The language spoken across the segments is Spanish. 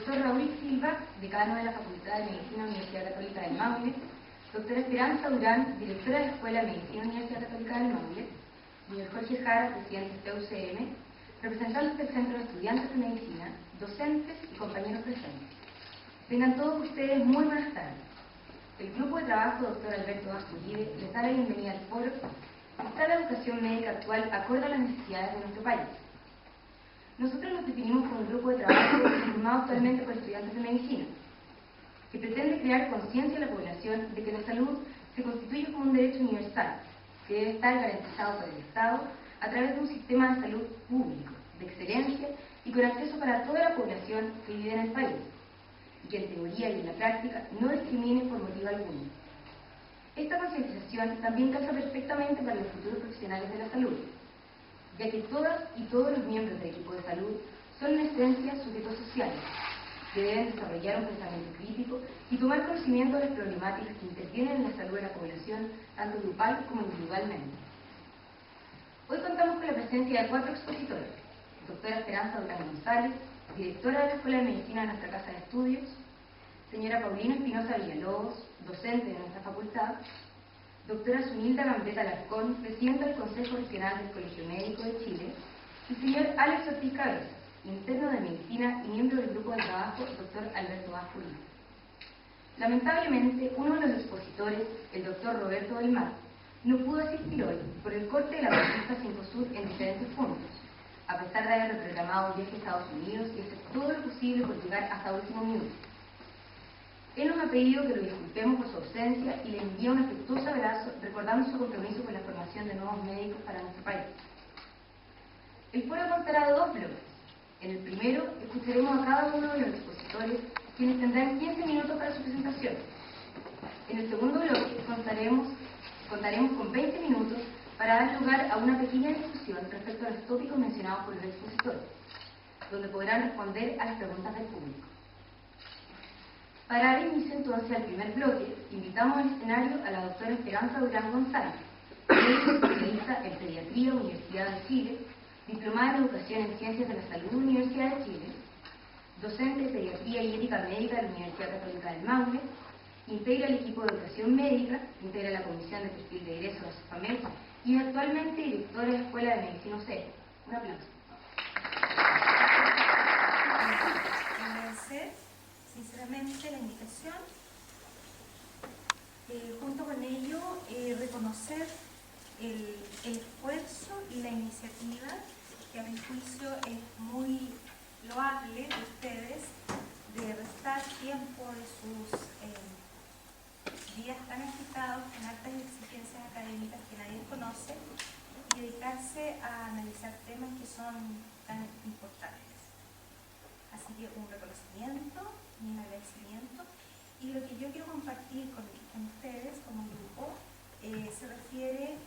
doctor Raúl Silva, decano de la Facultad de Medicina Universidad Católica del Maule, doctora Esperanza Durán, directora de la Escuela de Medicina Universidad Católica del Maule, señor Jorge Jara, presidente de UCM, representantes del Centro de Estudiantes de Medicina, docentes y compañeros presentes. Tengan todos ustedes muy buenas tardes. El grupo de trabajo Dr. Alberto Vascullide les da la bienvenida al foro ¿Está la educación médica actual acorde a las necesidades de nuestro país? Nosotros nos definimos como un grupo de trabajo formado actualmente por estudiantes de medicina, que pretende crear conciencia en la población de que la salud se constituye como un derecho universal, que debe estar garantizado por el Estado a través de un sistema de salud público, de excelencia y con acceso para toda la población que vive en el país, y que en teoría y en la práctica no discrimine por motivo alguno. Esta concientización también calza perfectamente para los futuros profesionales de la salud, ya que todas y todos los miembros del equipo de salud son en esencia sujetos sociales, que deben desarrollar un pensamiento crítico y tomar conocimiento de las problemáticas que intervienen en la salud de la población, tanto grupal como individualmente. Hoy contamos con la presencia de 4 expositores: doctora Esperanza Durán González, directora de la Escuela de Medicina de nuestra Casa de Estudios; señora Paulina Espinosa Villalobos, docente de nuestra facultad; doctora Sunilda Gambetta Alarcón, presidenta del Consejo Regional del Colegio Médico de Chile; y señor Alex Ortiz Cabezas, interno de Medicina y miembro del grupo de trabajo doctor Alberto Vascullide. Lamentablemente, uno de los expositores, el doctor Roberto del Mar, no pudo asistir hoy por el corte de la autopista Cencosud en diferentes puntos, a pesar de haber reprogramado un viaje a Estados Unidos y hacer todo lo posible por llegar hasta último minuto. Él nos ha pedido que lo disculpemos por su ausencia y le envía un afectuoso abrazo, recordando su compromiso con la formación de nuevos médicos para nuestro país. El foro contará de 2 bloques. En el primero, escucharemos a cada uno de los expositores, quienes tendrán 15 minutos para su presentación. En el segundo bloque, contaremos con 20 minutos para dar lugar a una pequeña discusión respecto a los tópicos mencionados por los expositores, donde podrán responder a las preguntas del público. Para dar inicio entonces al primer bloque, invitamos al escenario a la doctora Esperanza Durán González, médico especialista en Pediatría, Universidad de Chile, diplomada en Educación en Ciencias de la Salud, Universidad de Chile, docente de Pediatría y Ética Médica de la Universidad Católica del Maule, integra el equipo de Educación Médica, integra la Comisión de Perfil de Egreso de SOFAMED y es actualmente directora de la Escuela de Medicina UCM. Un aplauso. Agradecer sinceramente la invitación. Junto con ello, reconocer el esfuerzo y la iniciativa que a mi juicio es muy loable de ustedes, de restar tiempo de sus días tan agitados, con altas exigencias académicas que nadie conoce, y dedicarse a analizar temas que son tan importantes. Así que un reconocimiento, un agradecimiento, y lo que yo quiero compartir con ustedes como grupo se refiere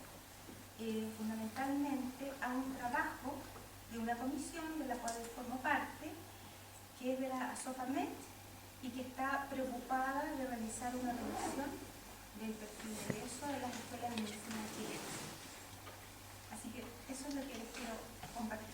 fundamentalmente a un trabajo de una comisión de la cual formo parte, que es de la SOFAMED, y que está preocupada de realizar una revisión del perfil de egreso de las escuelas de medicina chilenas. Así que eso es lo que les quiero compartir.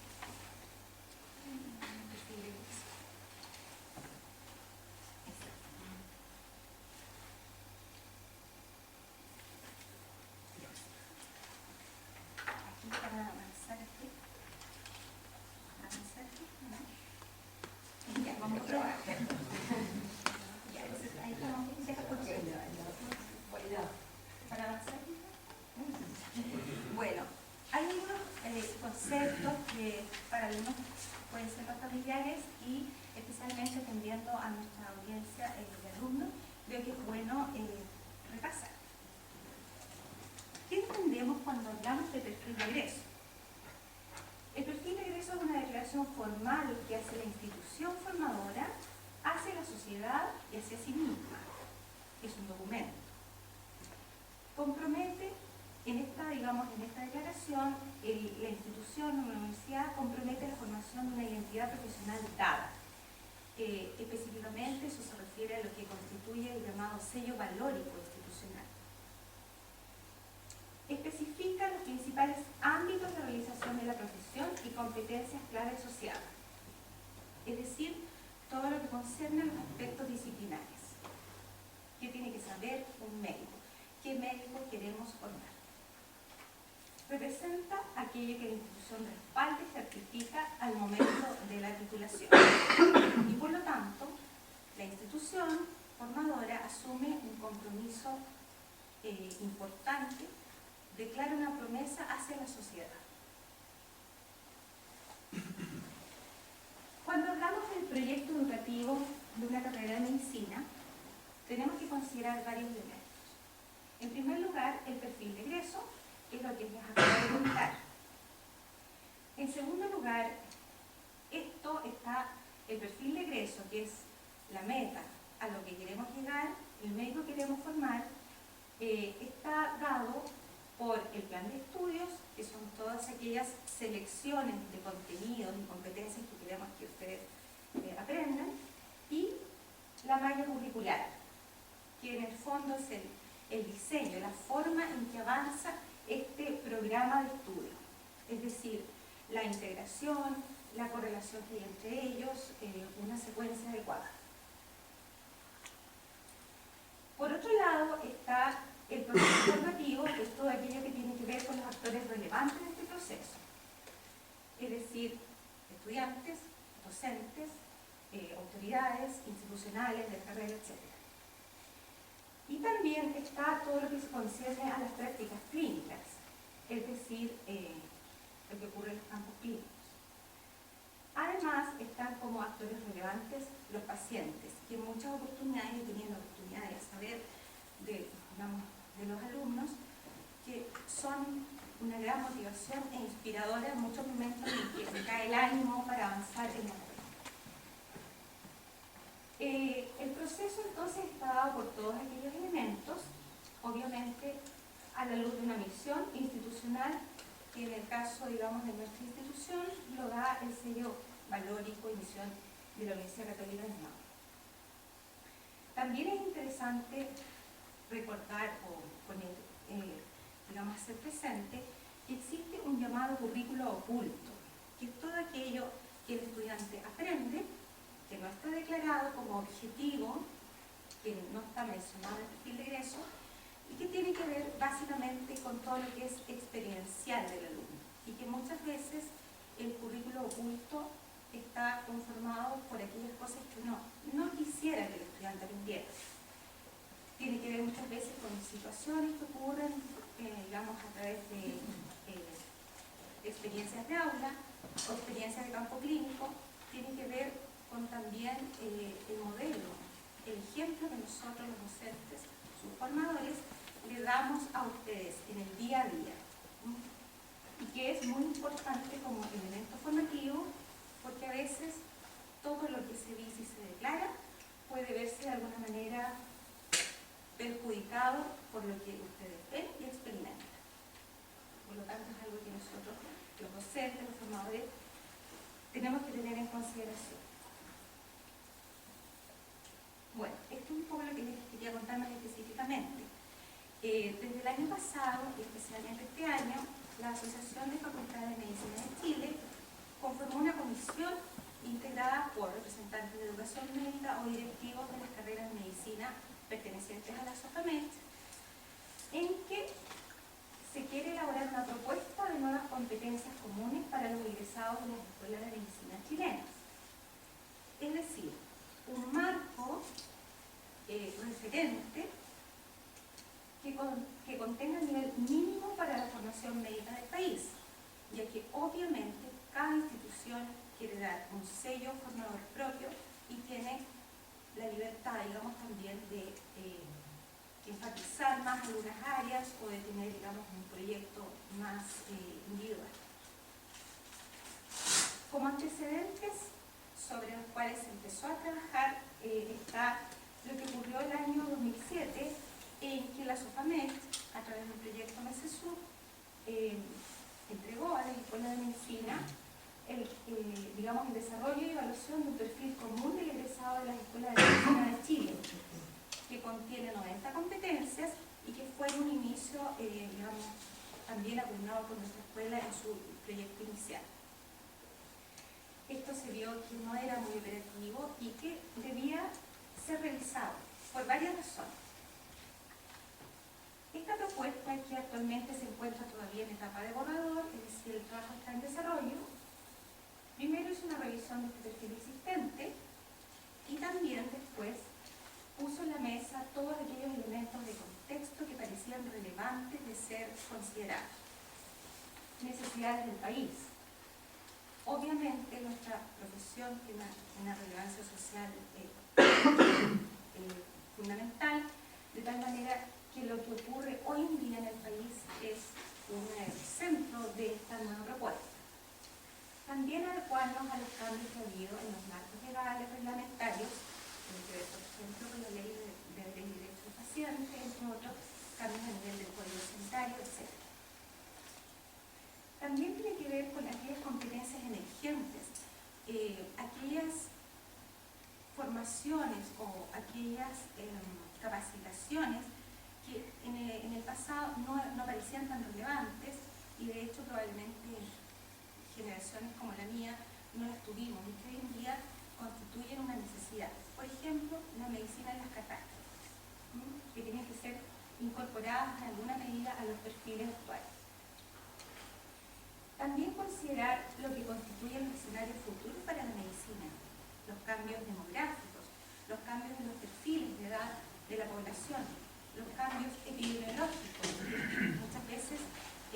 Aquí para avanzar aquí. Ya, vamos a probar. Ya, ahí estamos. Para avanzar. Bueno, hay algunos conceptos que para algunos pueden ser más familiares y especialmente atendiendo a nuestra audiencia de alumnos, creo que es bueno repasar. ¿Qué entendemos cuando hablamos de perfil de egreso? El perfil de egreso es una declaración formal que hace la institución formadora hacia la sociedad y hacia sí misma. Es un documento. Compromete, en esta declaración, la institución o la universidad compromete la formación de una identidad profesional dada. Específicamente, eso se refiere a lo que constituye el llamado sello valórico institucional. Especifica los principales ámbitos de realización de la profesión y competencias clave asociadas. Es decir, todo lo que concierne a los aspectos disciplinarios. ¿Qué tiene que saber un médico? ¿Qué médico queremos formar? Representa aquello que la institución respalda y certifica al momento de la titulación. Y por lo tanto, la institución formadora asume un compromiso importante, declara una promesa hacia la sociedad. Cuando hablamos del proyecto educativo de una carrera de medicina, tenemos que considerar varios elementos. En primer lugar, el perfil de egreso, que es lo que les acabo de comentar. En segundo lugar, esto está, el perfil de egreso, que es la meta a lo que queremos llegar, el médico que queremos formar, está dado por el plan de estudios, que son todas aquellas selecciones de contenidos y competencias que queremos que ustedes aprendan, y la malla curricular, que en el fondo es el diseño, la forma en que avanza este programa de estudio, es decir, la integración, la correlación que hay entre ellos, una secuencia adecuada. Por otro lado está el proceso formativo, que es todo aquello que tiene que ver con los actores relevantes de este proceso, es decir, estudiantes, docentes, autoridades institucionales de carrera, etc. Y también está todo lo que se concierne a las prácticas clínicas, es decir, lo que ocurre en los campos clínicos. Además, están como actores relevantes los pacientes, que en muchas oportunidades he tenido la oportunidad de saber de los alumnos que son una gran motivación e inspiradora en muchos momentos en que se cae el ánimo para avanzar en la carrera. El proceso entonces está dado por todos aquellos elementos, obviamente a la luz de una misión institucional, que en el caso, digamos, de nuestra institución lo da el sello valórico y misión de la Universidad Católica de Maule. También es interesante recordar o poner, digamos, hacer presente que existe un llamado currículo oculto, que es todo aquello que el estudiante aprende, que no está declarado como objetivo, que no está mencionado en el perfil de egreso, y que tiene que ver básicamente con todo lo que es experiencial del alumno, y que muchas veces el currículo oculto está conformado por aquellas cosas que uno no quisiera que el estudiante aprendiera. Tiene que ver muchas veces con situaciones que ocurren, digamos, a través de experiencias de aula o experiencias de campo clínico. Tiene que ver con también el modelo, el ejemplo que nosotros los docentes, sus formadores, le damos a ustedes en el día a día, y que es muy importante como elemento formativo, porque a veces todo lo que se dice y se declara puede verse de alguna manera perjudicado por lo que ustedes ven y experimentan. Por lo tanto, es algo que nosotros, los docentes, los formadores, tenemos que tener en consideración. Bueno, esto es un poco lo que les quería contar más específicamente. Desde el año pasado, y especialmente este año, la Asociación de Facultades de Medicina de Chile conformó una comisión integrada por representantes de educación médica o directivos de las carreras de medicina pertenecientes a la SOFAMED, en que se quiere elaborar una propuesta de nuevas competencias comunes para los egresados de las escuelas de medicina chilenas. Es decir, un marco referente que contenga el nivel mínimo para la formación médica del país, ya que obviamente cada institución quiere dar un sello formador propio y tiene la libertad, digamos, también de enfatizar más algunas áreas o de tener, digamos, un proyecto más individual. Como antecedentes sobre los cuales se empezó a trabajar está lo que ocurrió el año 2007, en que la SOFAMED, a través del proyecto MESESUR, entregó a las escuelas de medicina digamos, el desarrollo y evaluación de un perfil común del egresado de las escuelas de medicina de Chile, que contiene 90 competencias y que fue en un inicio, digamos, también apoyado por nuestra escuela en su proyecto inicial. esto se vio que no era muy operativo y que debía ser revisado por varias razones. Esta propuesta, que actualmente se encuentra todavía en etapa de borrador, es decir, el trabajo está en desarrollo, primero hizo una revisión de este perfil existente y también después puso en la mesa todos aquellos elementos de contexto que parecían relevantes de ser considerados. Necesidades del país. Obviamente nuestra profesión tiene una relevancia social fundamental, de tal manera que lo que ocurre hoy en día en el país es un centro de esta nueva propuesta. También adecuarnos a los cambios que ha habido en los marcos legales, reglamentarios, por ejemplo, con la ley de derechos del paciente, entre otros cambios a nivel del código sanitario, etc. También tiene que ver con aquellas competencias emergentes, aquellas formaciones o aquellas capacitaciones que en el pasado no parecían tan relevantes y de hecho probablemente generaciones como la mía no las tuvimos y que hoy en día constituyen una necesidad. Por ejemplo, la medicina de las cataratas, que tienen que ser incorporadas en alguna medida a los perfiles actuales. También considerar lo que constituye el escenario futuro para la medicina, los cambios demográficos, los cambios en los perfiles de edad de la población, los cambios epidemiológicos, muchas veces,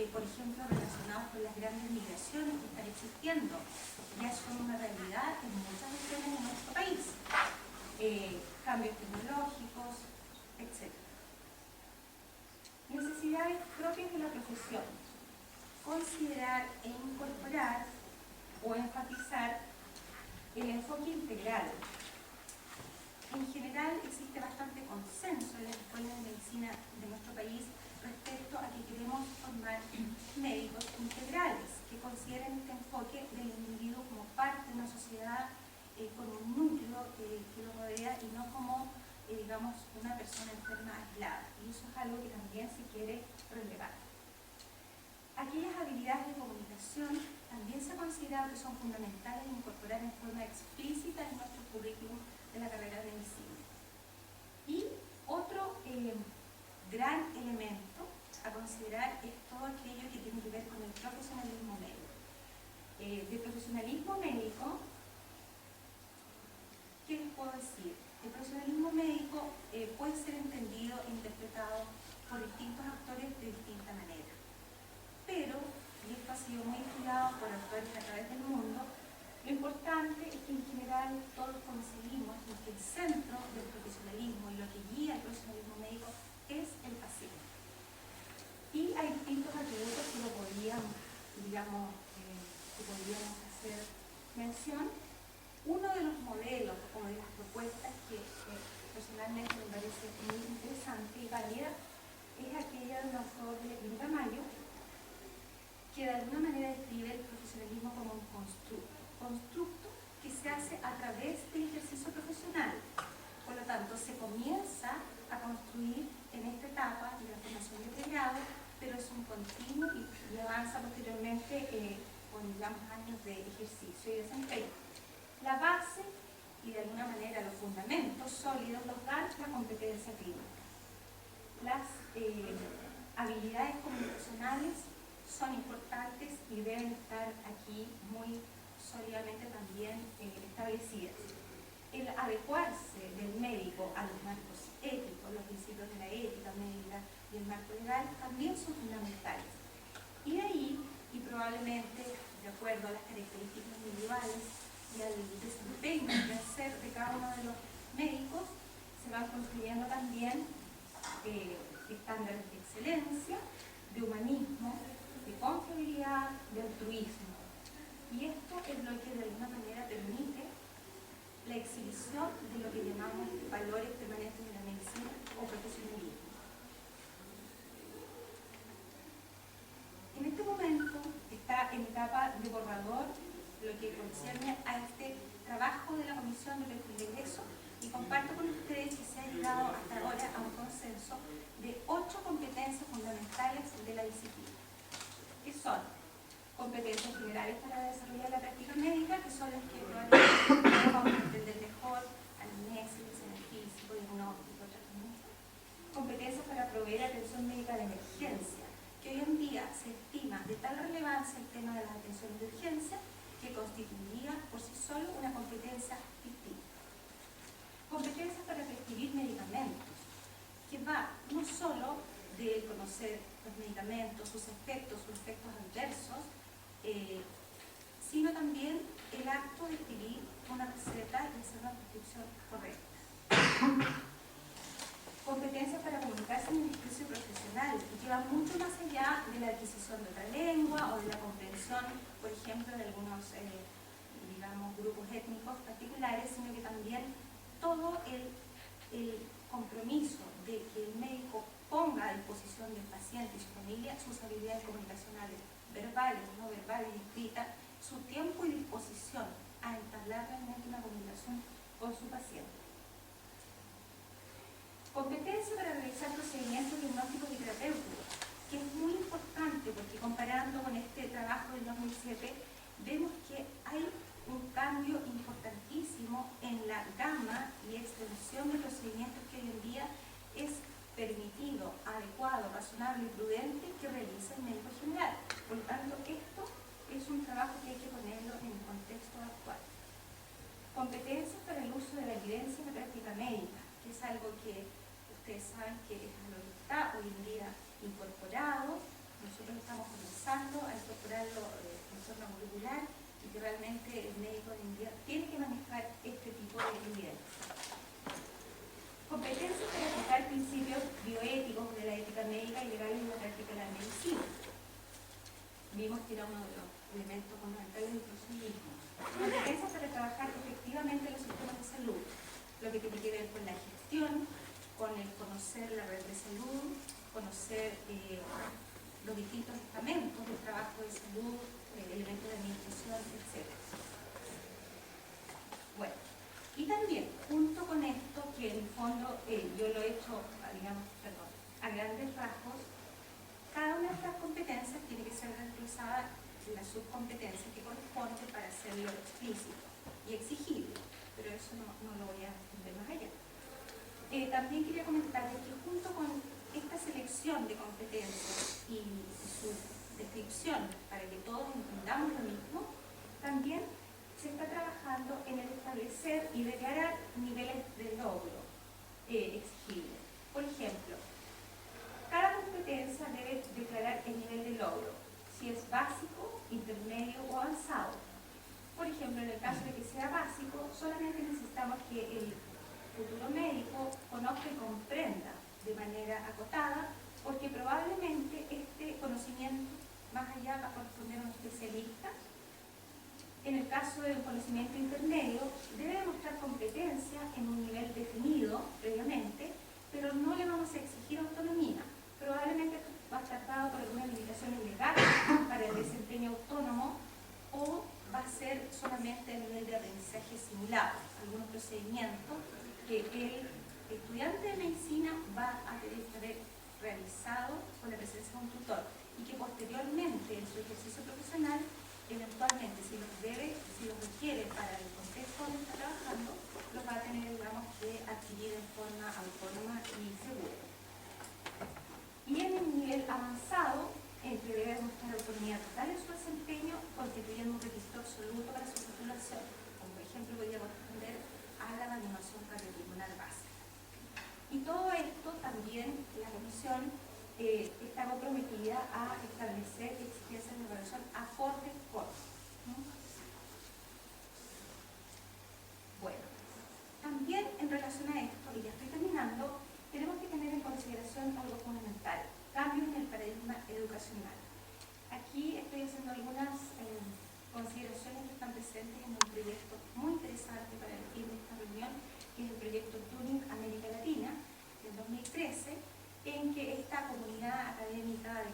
por ejemplo, relacionados con las grandes migraciones que están existiendo, ya son una realidad en muchas regiones de nuestro país, cambios tecnológicos, etc. Necesidades propias de la profesión. Considerar e incorporar o enfatizar el enfoque integral. En general existe bastante consenso en las escuelas de medicina de nuestro país respecto a que queremos formar médicos integrales que consideren este enfoque del individuo como parte de una sociedad con un núcleo que lo rodea y no como, digamos, una persona enferma aislada. Y eso es algo que también se quiere relevar. Aquellas habilidades de comunicación también se ha considerado que son fundamentales de incorporar en forma explícita en nuestro currículum de la carrera de medicina. Y otro gran elemento a considerar es todo aquello que tiene que ver con el profesionalismo médico. De profesionalismo médico, ¿qué les puedo decir? El profesionalismo médico puede ser entendido e interpretado por distintos actores de distinta manera. Pero, y esto ha sido muy estudiado por autores a través del mundo, lo importante es que en general todos coincidimos en que el centro del profesionalismo y lo que guía el profesionalismo médico es el paciente. Y hay distintos atributos que lo podríamos, digamos, que podríamos hacer mención. Uno de los modelos o de las propuestas que personalmente me parece muy interesante y válida es aquella del autor de Linda Mayo, que de alguna manera describe el profesionalismo como un constructo que se hace a través del ejercicio profesional. Por lo tanto, se comienza a construir en esta etapa de la formación de pregrado, pero es un continuo y avanza posteriormente con, digamos, años de ejercicio y desempeño. La base y de alguna manera los fundamentos sólidos los dan la competencia clínica. Las habilidades comunicacionales son importantes y deben estar aquí muy sólidamente también establecidas. El adecuarse del médico a los marcos éticos, los principios de la ética médica y el marco legal también son fundamentales. Y de ahí, y probablemente de acuerdo a las características individuales y al desempeño y hacer de cada uno de los médicos, se van construyendo también estándares de excelencia, de humanismo, de confiabilidad, de altruismo. Y esto es lo que de alguna manera permite la exhibición de lo que llamamos valores permanentes de la medicina o profesionalismo. En este momento está en etapa de borrador lo que concierne a este trabajo de la Comisión de Perfil de Egreso y comparto con ustedes que se ha llegado hasta ahora a un consenso de 8 competencias fundamentales de la disciplina, que son competencias generales para desarrollar la práctica médica, que son las proveer atención médica de emergencia, que hoy en día se estima de tal relevancia el tema de la atención de urgencia que constituiría por sí solo una competencia distinta. Competencias para prescribir medicamentos, que va no solo de conocer los medicamentos, sus efectos adversos, sino también el acto de escribir una receta y hacer una prescripción correcta. Competencias para comunicarse en el ejercicio profesional, que va mucho más allá de la adquisición de otra lengua o de la comprensión, por ejemplo, de algunos digamos, grupos étnicos particulares, sino que también todo el compromiso de que el médico ponga a disposición del paciente y su familia sus habilidades comunicacionales, verbales, no verbales, escritas, su tiempo y disposición a entablar realmente una comunicación con su paciente. Competencia para realizar procedimientos diagnósticos y terapéuticos, que es muy importante porque comparando con este trabajo del 2007, vemos que hay un cambio importantísimo en la gama y extensión de procedimientos que hoy en día es permitido, adecuado, razonable y prudente que realiza el médico general. Por lo tanto, esto es un trabajo que hay que ponerlo en el contexto actual. Competencias para el uso de la evidencia en la práctica médica, que es algo que ustedes saben que es algo que está hoy en día incorporado. Nosotros estamos comenzando a incorporarlo en forma curricular y que realmente el médico hoy en día tiene que manejar este tipo de evidencia. Competencias para aplicar principios bioéticos de la ética médica y legales en la práctica de la medicina. Vimos que era uno de los elementos fundamentales del procedimiento. Competencias para trabajar efectivamente en los sistemas de salud, lo que tiene que ver con la gestión, con el conocer la red de salud, conocer los distintos estamentos del trabajo de salud, elementos de administración, etc. Bueno, y también, junto con esto, que en el fondo yo lo he hecho, digamos, a grandes rasgos, cada una de estas competencias tiene que ser reemplazada en la subcompetencia que corresponde para hacerlo explícito y exigible, pero eso no lo voy a extender más allá. También quería comentarles que junto con esta selección de competencias y su descripción para que todos entendamos lo mismo, también se está trabajando en el establecer y declarar niveles de logro exigibles. Por ejemplo, cada competencia debe declarar el nivel de logro, si es básico, intermedio o avanzado. Por ejemplo, en el caso de que sea básico, solamente necesitamos que el futuro médico conozca y comprenda de manera acotada, porque probablemente este conocimiento más allá va a corresponder a un especialista. En el caso de un conocimiento intermedio, debe demostrar competencia en un nivel definido previamente, pero no le vamos a exigir autonomía. Probablemente va a estar dado por algunas limitaciones legales para el desempeño autónomo o va a ser solamente a nivel de aprendizaje simulado, algunos procedimientos que el estudiante de medicina va a tener que haber realizado con la presencia de un tutor y que posteriormente en su ejercicio profesional, eventualmente, si los requiere para el contexto donde está trabajando, los va a tener, digamos, que adquirir en forma autónoma y segura. Y en el nivel avanzado, el que debe demostrar autonomía total en su desempeño, constituyendo un requisito absoluto para su postulación, como por ejemplo podría corresponder a la animación cardiopulmonar básica. Y todo esto también la Comisión está comprometida a establecer exigencias de evaluación acordes con. Bueno, también en relación a esto, y ya estoy terminando, tenemos que tener en consideración algo fundamental, cambios en el paradigma educacional. Aquí estoy haciendo algunas consideraciones que están presentes en un proyecto muy interesante para el fin de esta reunión, que es el proyecto Turing América Latina, del 2013, en que esta comunidad académica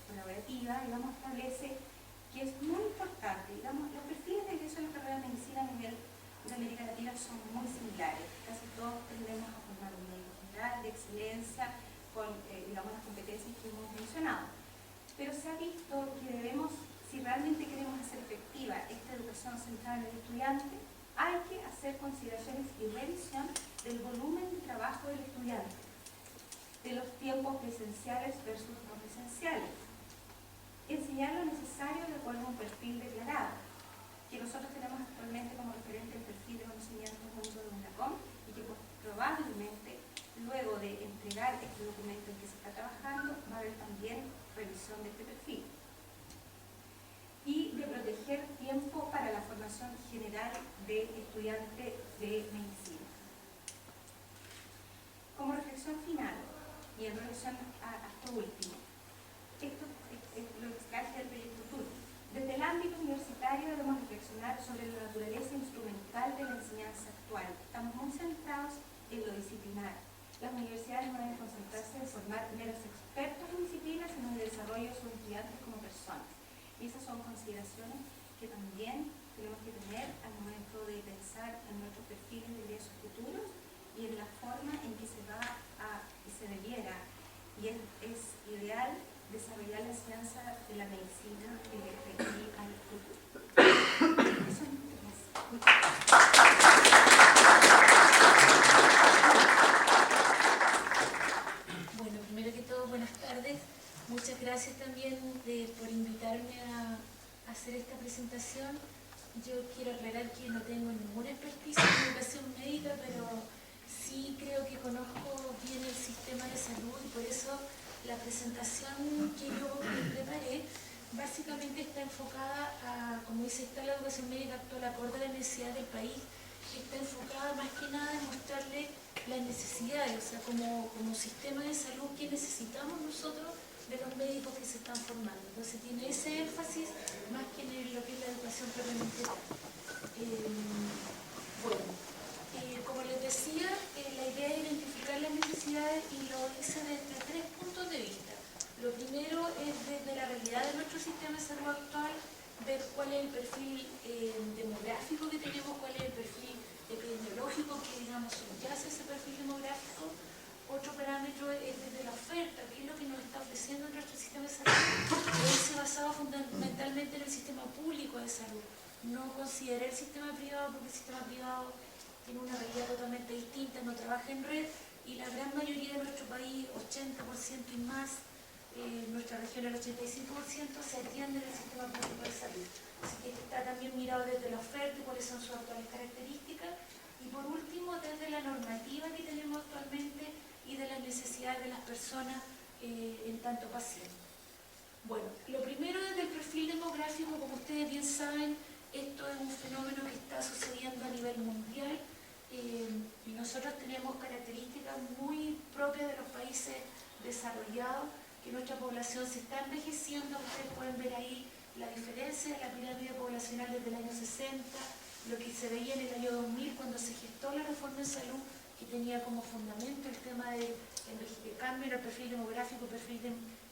colaborativa, digamos, establece que es muy importante, digamos, los perfiles de ingreso a la carrera de medicina a nivel de América Latina son muy similares, casi todos tendemos a formar un médico general de excelencia con, digamos, las competencias que hemos mencionado. Pero se ha visto que debemos, si realmente queremos hacer efectiva esta educación centrada en el estudiante, hay que hacer consideraciones y revisión del volumen de trabajo del estudiante. de los tiempos presenciales versus no presenciales. Enseñar lo necesario de acuerdo a un perfil declarado, que nosotros tenemos actualmente como referente el perfil de conocimiento mundo de UNACOM y que probablemente luego de entregar este documento en que se está trabajando va a haber también revisión de este perfil. Y de proteger tiempo para la formación general de estudiantes de medicina. Como reflexión final, y en relación a esto último, esto es lo que traje del proyecto TUR. Desde el ámbito universitario debemos reflexionar sobre la naturaleza instrumental de la enseñanza actual. Estamos muy centrados en lo disciplinar. Las universidades no deben concentrarse en formar meros expertos en disciplinas, sino en el desarrollo de sus estudiantes como personas. Y esas son consideraciones que también tenemos que tener al momento de pensar en nuestros perfiles de ingresos futuros y en la forma en que se va a, y se debiera, y es ideal desarrollar la enseñanza de la medicina de aquí al futuro. Eso es muchas gracias. Bueno, primero que todo, buenas tardes. Muchas gracias también por invitarme a hacer esta presentación. Yo quiero aclarar que no tengo ninguna experticia en educación médica, pero sí creo que conozco bien el sistema de salud y por eso la presentación que yo preparé básicamente está enfocada a, como dice, está la educación médica actual acorde a la necesidad del país, está enfocada más que nada en mostrarle las necesidades, o sea, como sistema de salud que necesitamos nosotros de los médicos que se están formando. Entonces tiene ese énfasis más que en lo que es la educación propiamente tal. Como les decía, la idea es identificar las necesidades y lo hice desde 3 puntos de vista. Lo primero es desde la realidad de nuestro sistema de salud actual, ver cuál es el perfil demográfico que tenemos, cuál es el perfil epidemiológico que, digamos, subyace ese perfil demográfico. Otro parámetro es desde la oferta, qué es lo que nos está ofreciendo nuestro sistema de salud. Se basaba fundamentalmente en el sistema público de salud. No consideré el sistema privado porque el sistema privado tiene una realidad totalmente distinta, no trabaja en red y la gran mayoría de nuestro país, 80% y más, nuestra región el 85%, se atiende en el sistema público de salud. Así que está también mirado desde la oferta y cuáles son sus actuales características. Y por último, desde la normativa que tenemos actualmente y de las necesidades de las personas en tanto paciente. Bueno, lo primero desde el perfil demográfico, como ustedes bien saben, esto es un fenómeno que está sucediendo a nivel mundial y nosotros tenemos características muy propias de los países desarrollados, que nuestra población se está envejeciendo. Ustedes pueden ver ahí la diferencia de la pirámide poblacional desde el año 60, lo que se veía en el año 2000 cuando se gestó la reforma en salud, que tenía como fundamento el tema del cambio en el perfil demográfico, perfil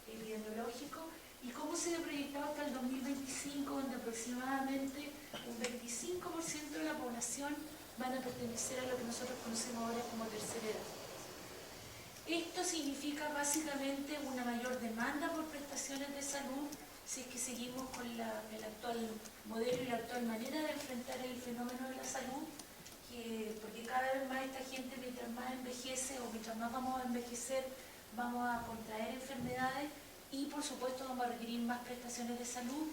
epidemiológico, y cómo se ha proyectado hasta el 2025, donde aproximadamente un 25% de la población van a pertenecer a lo que nosotros conocemos ahora como tercera edad. Esto significa básicamente una mayor demanda por prestaciones de salud si es que seguimos con el actual modelo y la actual manera de enfrentar el fenómeno de la salud, porque cada vez más esta gente, mientras más envejece o mientras más vamos a envejecer, vamos a contraer enfermedades y por supuesto vamos a requerir más prestaciones de salud,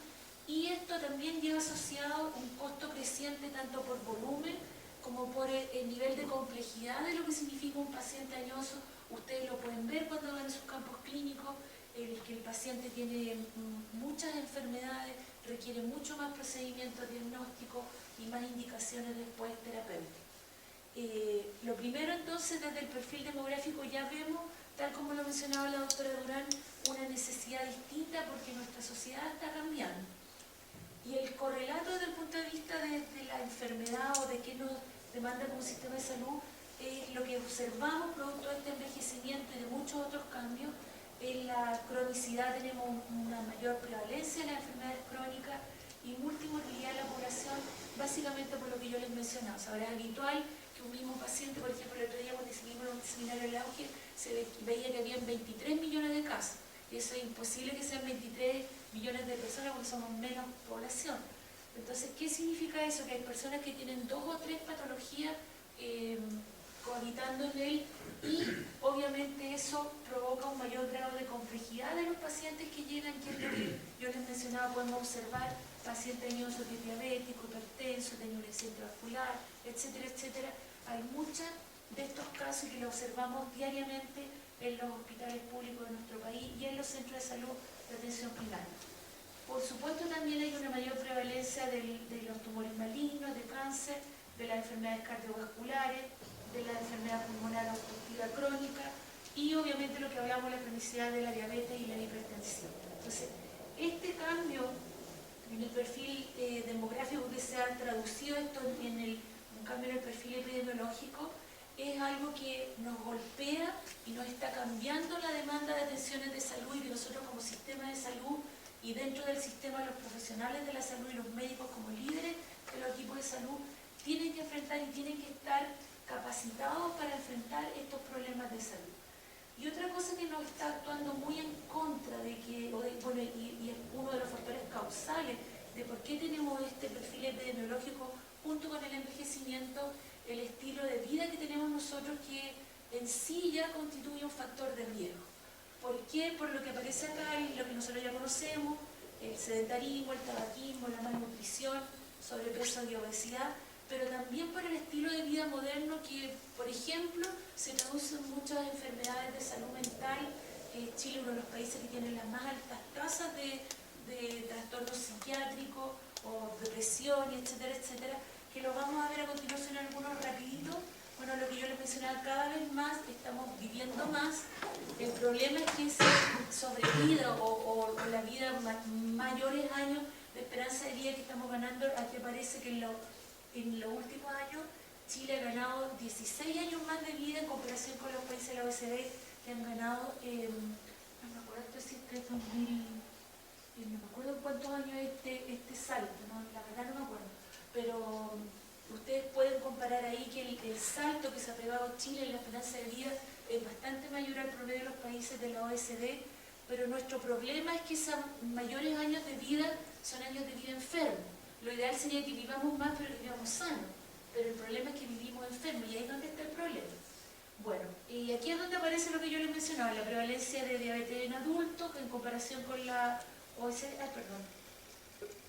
y esto también lleva asociado un costo creciente tanto por volumen como por el nivel de complejidad de lo que significa un paciente añoso. Ustedes lo pueden ver cuando ven sus campos clínicos, que el paciente tiene muchas enfermedades, requiere mucho más procedimientos diagnósticos y más indicaciones después terapéuticas. Lo primero entonces, desde el perfil demográfico ya vemos, tal como lo mencionaba la doctora Durán, una necesidad distinta porque nuestra sociedad está cambiando. Y el correlato desde el punto de vista de la enfermedad o de qué nos demanda como sistema de salud es lo que observamos producto de este envejecimiento y de muchos otros cambios. En la cronicidad tenemos una mayor prevalencia de las enfermedades crónicas y multimorbilidad en la población, básicamente por lo que yo les mencionaba. O sea, ahora es habitual que un mismo paciente, por ejemplo, el otro día cuando hicimos un seminario en el auge, se veía que habían 23 millones de casos. Y eso es imposible que sean 23 millones de personas porque somos menos población. Entonces, ¿qué significa eso? Que hay personas que tienen 2 o 3 patologías cohabitando en él, y obviamente eso provoca un mayor grado de complejidad de los pacientes que llegan, que es lo que yo les mencionaba. Podemos observar pacientes añosos que es diabético, hipertenso, tiene un accidente vascular, etcétera, etcétera. Hay muchos de estos casos que los observamos diariamente en los hospitales públicos de nuestro país y en los centros de salud de atención primaria. Por supuesto, también hay una mayor prevalencia de los tumores malignos, de cáncer, de las enfermedades cardiovasculares, de la enfermedad pulmonar obstructiva crónica y obviamente lo que hablamos, la cronicidad de la diabetes y la hipertensión. Entonces, este cambio en el perfil demográfico que se ha traducido esto en un cambio en el perfil epidemiológico es algo que nos golpea y nos está cambiando la demanda de atenciones de salud, y que nosotros como sistema de salud y dentro del sistema los profesionales de la salud y los médicos como líderes de los equipos de salud tienen que enfrentar y tienen que estar capacitados para enfrentar estos problemas de salud. Y otra cosa que nos está actuando muy en contra de que, y es uno de los factores causales de por qué tenemos este perfil epidemiológico junto con el envejecimiento, el estilo de vida que tenemos nosotros, que en sí ya constituye un factor de riesgo. ¿Por qué? Por lo que aparece acá y lo que nosotros ya conocemos, el sedentarismo, el tabaquismo, la malnutrición, sobrepeso y obesidad, pero también por el estilo de vida moderno que, por ejemplo, se traduce en muchas enfermedades de salud mental. Chile es uno de los países que tiene las más altas tasas de trastornos psiquiátricos o depresión, etcétera, etcétera, que lo vamos a ver a continuación algunos rapiditos. Bueno, lo que yo les mencionaba, cada vez más estamos viviendo más. El problema es que esa sobrevida o la vida mayores años de esperanza de vida que estamos ganando, aquí parece que en los últimos años Chile ha ganado 16 años más de vida en comparación con los países de la OECD que han ganado, no me acuerdo si es 2000, no me acuerdo cuántos años este salto, ¿no? La verdad no me acuerdo, pero ustedes pueden comparar ahí que el salto que se ha pegado Chile en la esperanza de vida es bastante mayor al promedio de los países de la OECD, pero nuestro problema es que esos mayores años de vida son años de vida enfermos. Lo ideal sería que vivamos más, pero que vivamos sanos. Pero el problema es que vivimos enfermos, y ahí es donde está el problema. Bueno, y aquí es donde aparece lo que yo les mencionaba, la prevalencia de diabetes en adultos en comparación con la OECD,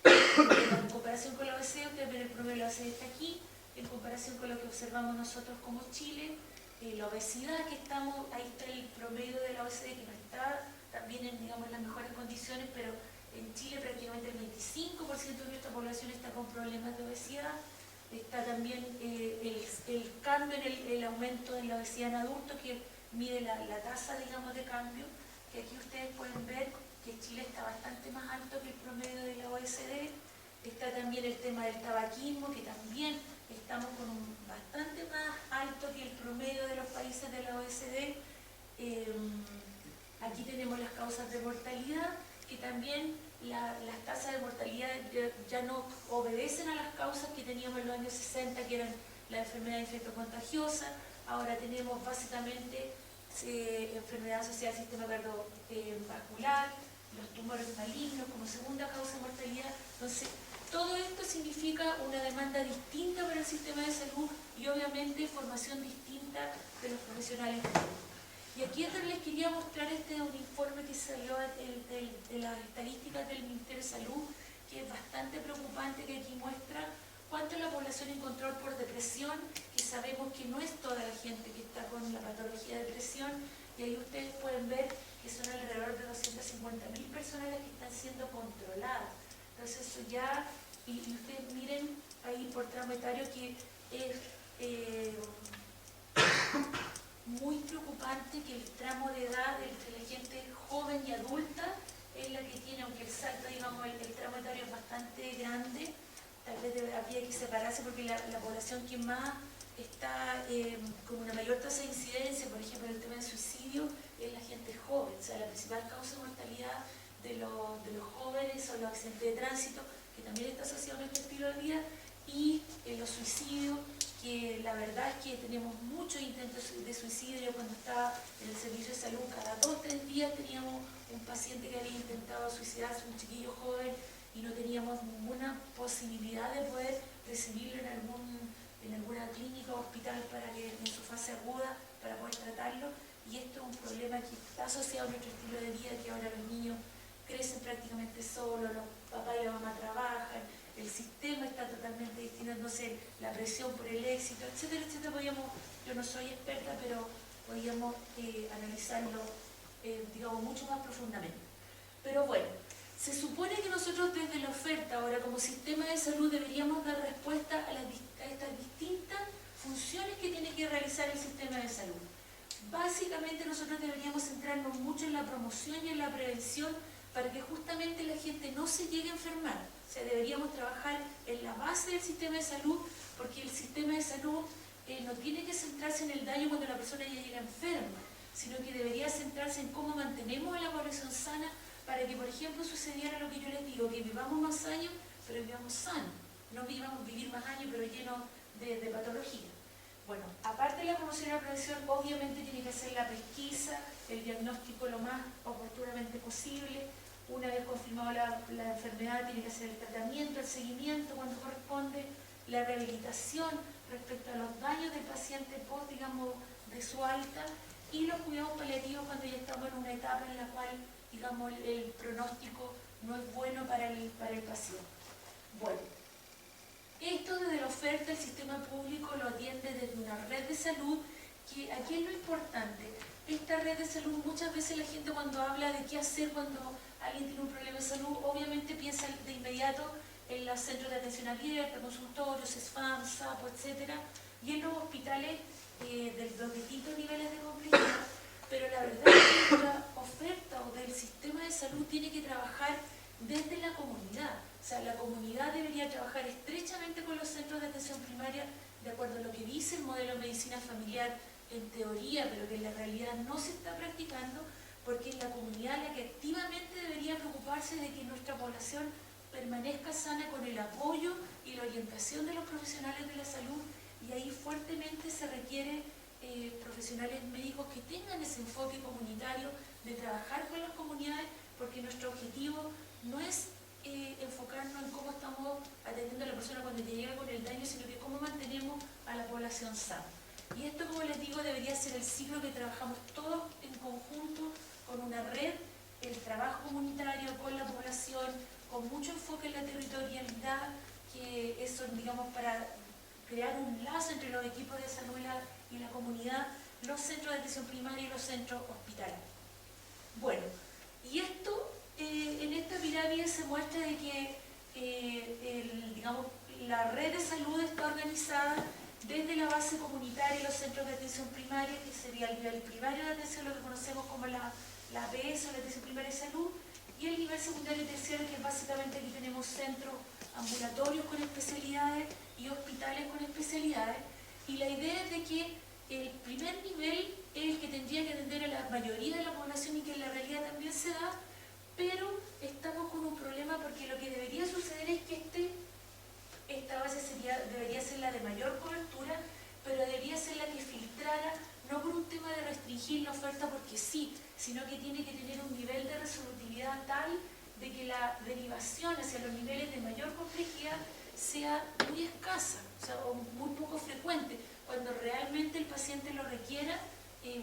en comparación con la OECD, ustedes ven el promedio de la OECD está aquí, en comparación con lo que observamos nosotros como Chile, la obesidad que estamos, ahí está el promedio de la OECD que no está también en, digamos, en las mejores condiciones, pero en Chile prácticamente el 25% de nuestra población está con problemas de obesidad. Está también el cambio en el aumento de la obesidad en adultos, que mide la tasa, digamos, de cambio, que aquí ustedes pueden ver que Chile está bastante más alto que el promedio de la OECD. Está también el tema del tabaquismo, que también estamos con un bastante más alto que el promedio de los países de la OECD. Aquí tenemos las causas de mortalidad, que también las tasas de mortalidad ya no obedecen a las causas que teníamos en los años 60, que eran la enfermedad infectocontagiosa. Ahora tenemos básicamente enfermedad asociada al sistema cardiovascular, los tumores malignos como segunda causa de mortalidad. Entonces, todo esto significa una demanda distinta para el sistema de salud y obviamente formación distinta de los profesionales. Y aquí es donde les quería mostrar un informe que salió de las estadísticas del Ministerio de Salud, que es bastante preocupante, que aquí muestra cuánto es la población en control por depresión, que sabemos que no es toda la gente que está con la patología de depresión, y ahí ustedes pueden ver que son alrededor de 250.000 personas las que están siendo controladas. Entonces eso ya, y ustedes miren ahí por tramo etario que es muy preocupante que el tramo de edad entre la gente joven y adulta es la que tiene, aunque el salto, digamos, el tramo etario es bastante grande, tal vez habría que separarse porque la población que más está con una mayor tasa de incidencia, por ejemplo, en el tema del suicidio, es la gente joven. O sea, la principal causa de mortalidad de los jóvenes son los accidentes de tránsito, que también está asociado a nuestro estilo de vida, y los suicidios, que la verdad es que tenemos muchos intentos de suicidio. Cuando estaba en el servicio de salud, cada 2 o 3 días teníamos un paciente que había intentado suicidarse, un chiquillo joven, y no teníamos ninguna posibilidad de poder recibirlo en en alguna clínica o hospital para que en su fase aguda para poder tratarlo, y esto es un problema que está asociado a nuestro estilo de vida, que ahora los niños crecen prácticamente solos, los papás y la mamá trabajan, el sistema está totalmente distinto, entonces la presión por el éxito, etcétera, etcétera. Yo no soy experta, pero podríamos analizarlo, digamos, mucho más profundamente. Pero bueno, se supone que nosotros desde la oferta, ahora como sistema de salud, deberíamos dar respuesta a estas distintas funciones que tiene que realizar el sistema de salud. Básicamente nosotros deberíamos centrarnos mucho en la promoción y en la prevención para que justamente la gente no se llegue a enfermar. O sea, deberíamos trabajar en la base del sistema de salud, porque el sistema de salud no tiene que centrarse en el daño cuando la persona ya llega enferma, sino que debería centrarse en cómo mantenemos a la población sana para que, por ejemplo, sucediera lo que yo les digo, que vivamos más años, pero vivamos sanos, no vivamos vivir más años, pero llenos de patología. Bueno, aparte de la promoción y la prevención, obviamente tiene que hacer la pesquisa, el diagnóstico lo más oportunamente posible. Una vez confirmado la enfermedad, tiene que hacer el tratamiento, el seguimiento cuando corresponde, la rehabilitación respecto a los daños del paciente post, digamos, de su alta, y los cuidados paliativos cuando ya estamos en una etapa en la cual, digamos, el pronóstico no es bueno para el paciente. Bueno, esto desde la oferta el sistema público lo atiende desde una red de salud, que aquí es lo importante. Esta red de salud, muchas veces la gente cuando habla de qué hacer cuando alguien tiene un problema de salud, obviamente piensa de inmediato en los centros de atención abierta, consultorios, SFAM, SAPO, etc. Y en los hospitales de los distintos niveles de complejidad. Pero la verdad es que la oferta o del sistema de salud tiene que trabajar desde la comunidad. O sea, la comunidad debería trabajar estrechamente con los centros de atención primaria, de acuerdo a lo que dice el modelo de medicina familiar en teoría, pero que en la realidad no se está practicando, porque es la comunidad la que activamente debería preocuparse de que nuestra población permanezca sana con el apoyo y la orientación de los profesionales de la salud, y ahí fuertemente se requiere profesionales médicos que tengan ese enfoque comunitario de trabajar con las comunidades, porque nuestro objetivo no es enfocarnos en cómo estamos atendiendo a la persona cuando te llega con el daño, sino que cómo mantenemos a la población sana. Y esto, como les digo, debería ser el ciclo que trabajamos todos en conjunto con una red, el trabajo comunitario con la población, con mucho enfoque en la territorialidad, que eso, digamos, para crear un lazo entre los equipos de salud y la comunidad, los centros de atención primaria y los centros hospitalarios. Bueno, y esto, en esta pirámide se muestra de que digamos, la red de salud está organizada desde la base comunitaria y los centros de atención primaria, que sería el nivel primario de atención, lo que conocemos como la APS o la atención primaria de salud, y el nivel secundario y terciario, que básicamente aquí tenemos centros ambulatorios con especialidades y hospitales con especialidades, y la idea es de que el primer nivel es el que tendría que atender a la mayoría de la población y que en la realidad también se da, pero estamos con un problema porque lo que debería suceder es que esta base debería ser la de mayor cobertura, pero debería ser la que filtrara, no por un tema de restringir la oferta porque sí, sino que tiene que tener un nivel de resolutividad tal de que la derivación hacia los niveles de mayor complejidad sea muy escasa, o sea, o muy poco frecuente, cuando realmente el paciente lo requiera,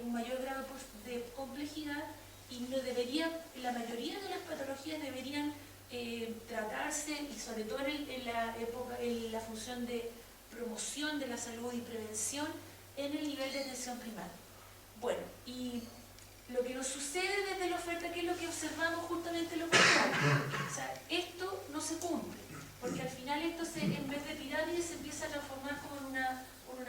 un mayor grado de complejidad, y no debería, la mayoría de las patologías deberían tratarse, y sobre todo en la función de promoción de la salud y prevención en el nivel de atención primaria. Bueno, y lo que nos sucede desde la oferta, que es lo que observamos justamente lo contrario. O sea, esto no se cumple, porque al final esto en vez de pirámide se empieza a transformar como en una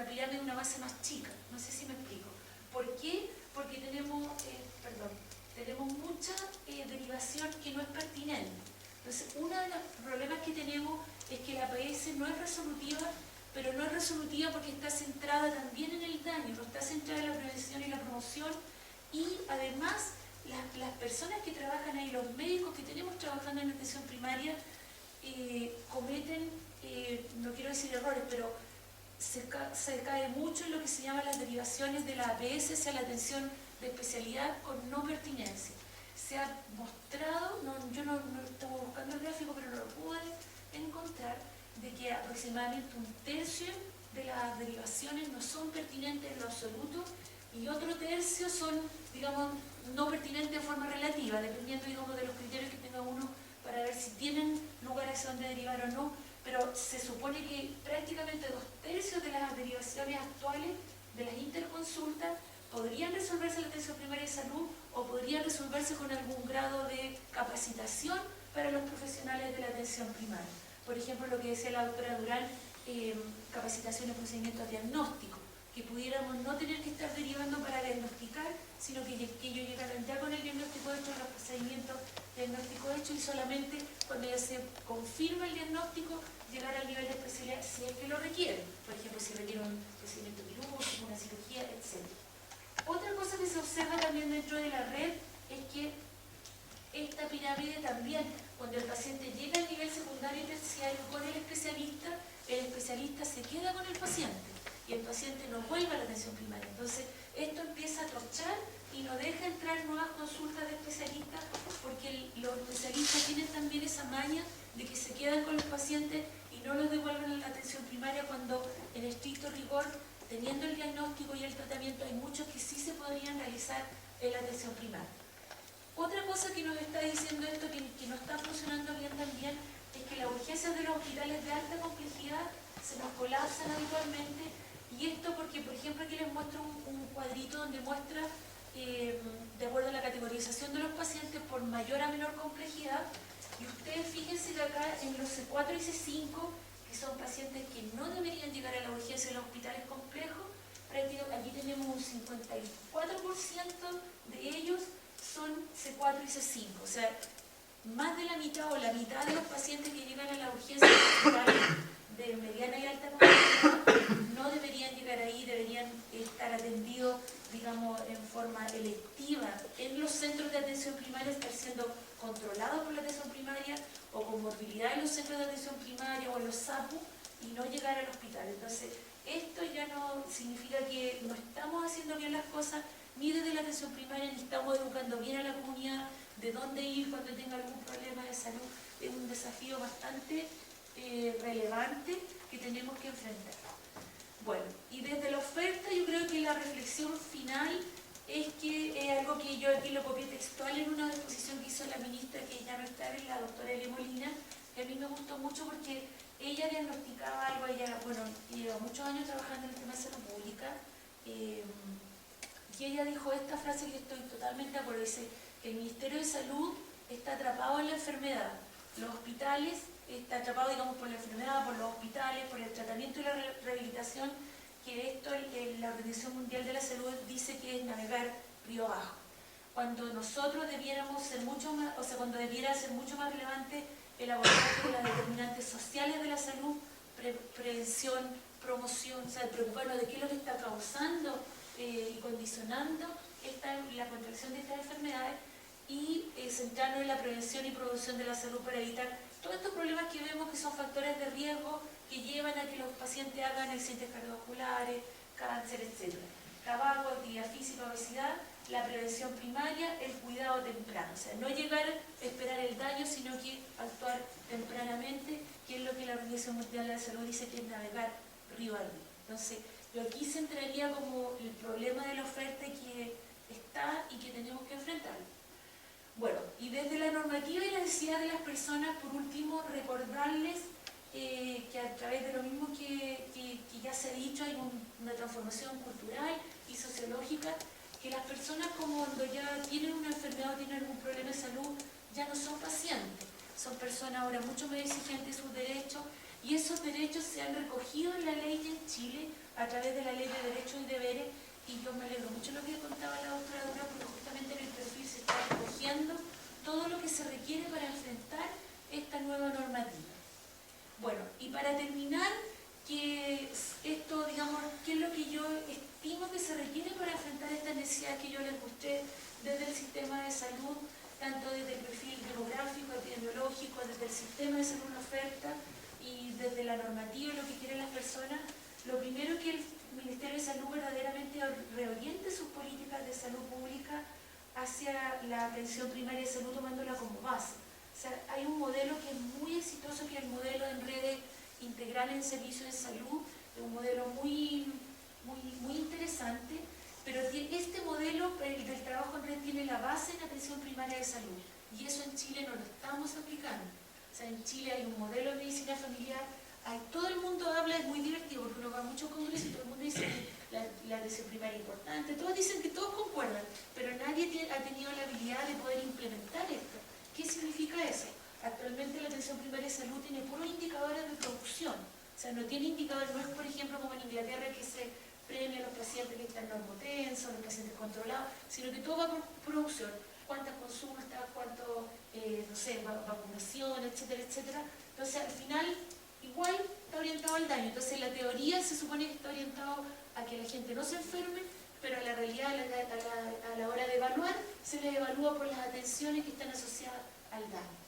pirámide de una base más chica. No sé si me explico. ¿Por qué? Porque tenemos mucha derivación que no es pertinente. Entonces, uno de los problemas que tenemos es que la APS no es resolutiva, pero no es resolutiva porque está centrada también en el daño, no está centrada en la prevención y la promoción, y además las personas que trabajan ahí, los médicos que tenemos trabajando en atención primaria, cometen, no quiero decir errores, pero se cae mucho en lo que se llaman las derivaciones de la APS hacia la atención de especialidad con no pertinencia. Se ha mostrado, yo no estaba buscando el gráfico, pero no lo pude encontrar, de que aproximadamente un tercio de las derivaciones no son pertinentes en lo absoluto y otro tercio son, digamos, no pertinentes de forma relativa, dependiendo, digamos, de los criterios que tenga uno para ver si tienen lugar hacia donde derivar o no, pero se supone que prácticamente 2/3 de las derivaciones actuales de las interconsultas podrían resolverse en la atención primaria de salud o podrían resolverse con algún grado de capacitación para los profesionales de la atención primaria. Por ejemplo, lo que decía la doctora Durán, capacitación en procedimientos diagnósticos, que pudiéramos no tener que estar derivando para diagnosticar, sino que ellos llegaran ya con el diagnóstico hecho, los procedimientos diagnósticos hechos y solamente cuando ya se confirma el diagnóstico, llegar al nivel de especialidad si es que lo requieren. Por ejemplo, si requiere un procedimiento quirúrgico, una cirugía, etc. Otra cosa que se observa también dentro de la red es que esta pirámide también, cuando el paciente llega al nivel secundario y terciario con el especialista se queda con el paciente y el paciente no vuelve a la atención primaria. Entonces, esto empieza a torchar y no deja entrar nuevas consultas de especialistas porque los especialistas tienen también esa maña de que se quedan con los pacientes y no los devuelven a la atención primaria cuando, en estricto rigor, teniendo el diagnóstico y el tratamiento, hay muchos que sí se podrían realizar en la atención primaria. Otra cosa que nos está diciendo esto, que no está funcionando bien también, es que las urgencias de los hospitales de alta complejidad se nos colapsan habitualmente, y esto porque, por ejemplo, aquí les muestro un cuadrito donde muestra, de acuerdo a la categorización de los pacientes, por mayor a menor complejidad, y ustedes fíjense que acá en los C4 y C5, que son pacientes que no deberían llegar a la urgencia de los hospitales complejos, aquí tenemos un 54% de ellos son C4 y C5, o sea, más de la mitad o la mitad de los pacientes que llegan a la urgencia de mediana y alta complejidad no deberían llegar ahí, deberían estar atendidos, digamos, en forma electiva en los centros de atención primaria, estar siendo controlados por la atención primaria o con morbilidad en los centros de atención primaria o en los SAPU y no llegar al hospital. Entonces, esto ya no significa que no estamos haciendo bien las cosas ni desde la atención primaria, ni estamos educando bien a la comunidad de dónde ir cuando tenga algún problema de salud. Es un desafío bastante relevante que tenemos que enfrentar. Bueno, y desde la oferta yo creo que la reflexión final es que es algo que yo aquí lo copié textual en una exposición que hizo la ministra, que ya no está, la doctora Elia Molina, que a mí me gustó mucho porque ella diagnosticaba algo, ella, bueno, lleva muchos años trabajando en el tema de salud pública, y ella dijo esta frase que estoy totalmente de acuerdo, dice, el Ministerio de Salud está atrapado en la enfermedad, los hospitales está atrapado, digamos, por la enfermedad, por los hospitales, por el tratamiento y la rehabilitación, que esto la Organización Mundial de la Salud dice que es navegar río abajo. Cuando nosotros debiéramos ser mucho más, o sea, cuando debiera ser mucho más relevante el abordaje de las determinantes sociales de la salud, prevención, promoción, o sea, preocuparnos de qué es lo que está causando y condicionando la contracción de estas enfermedades y centrarnos en la prevención y promoción de la salud para evitar todos estos problemas que vemos que son factores de riesgo que llevan a que los pacientes hagan accidentes cardiovasculares, cáncer, etc. Tabaco, actividad física, obesidad, la prevención primaria, el cuidado temprano. O sea, no llegar a esperar el daño, sino que actuar tempranamente, que es lo que la Organización Mundial de la Salud dice que es navegar río arriba. Entonces, yo aquí centraría como el problema de la oferta que está y que tenemos que enfrentar. Bueno, y desde la normativa y la necesidad de las personas, por último, recordarles que a través de lo mismo que ya se ha dicho, hay una transformación cultural y sociológica, que las personas cuando ya tienen una enfermedad o tienen algún problema de salud, ya no son pacientes, son personas ahora mucho más exigentes de sus derechos, y esos derechos se han recogido en la ley en Chile a través de la Ley de Derechos y Deberes, y yo me alegro mucho lo que contaba la doctora Dura, porque justamente en el perfil se está recogiendo todo lo que se requiere para enfrentar esta nueva normativa. Bueno, y para terminar, que esto, digamos, ¿qué es lo que yo estimo que se requiere para enfrentar esta necesidad que yo les mostré desde el sistema de salud, tanto desde el perfil demográfico, epidemiológico, desde el sistema de salud en oferta y desde la normativa y lo que quieren las personas? Lo primero, que el Ministerio de Salud verdaderamente reoriente sus políticas de salud pública hacia la atención primaria de salud, tomándola como base. O sea, hay un modelo que es muy exitoso, que es el modelo en redes integrales en servicios de salud, es un modelo muy interesante, pero este modelo, el del trabajo en red, tiene la base en la atención primaria de salud, y eso en Chile no lo estamos aplicando. O sea, en Chile hay un modelo de medicina familiar, todo el mundo habla, es muy divertido, porque uno va a muchos congresos y todo el mundo dice que la atención primaria es importante, todos dicen que todos concuerdan, pero nadie ha tenido la habilidad de poder implementar esto. ¿Qué significa eso? Actualmente la atención primaria de salud tiene puros indicadores de producción, o sea, no tiene indicadores, no es por ejemplo como en Inglaterra que se premia a los pacientes que están normotensos, los pacientes controlados, sino que todo va por producción, cuántas consultas, cuánto, no sé, vacunación, etcétera, etcétera. Entonces al final igual está orientado al daño, entonces la teoría se supone que está orientado a que la gente no se enferme, pero en la realidad a la hora de evaluar se les evalúa por las atenciones que están asociadas al daño.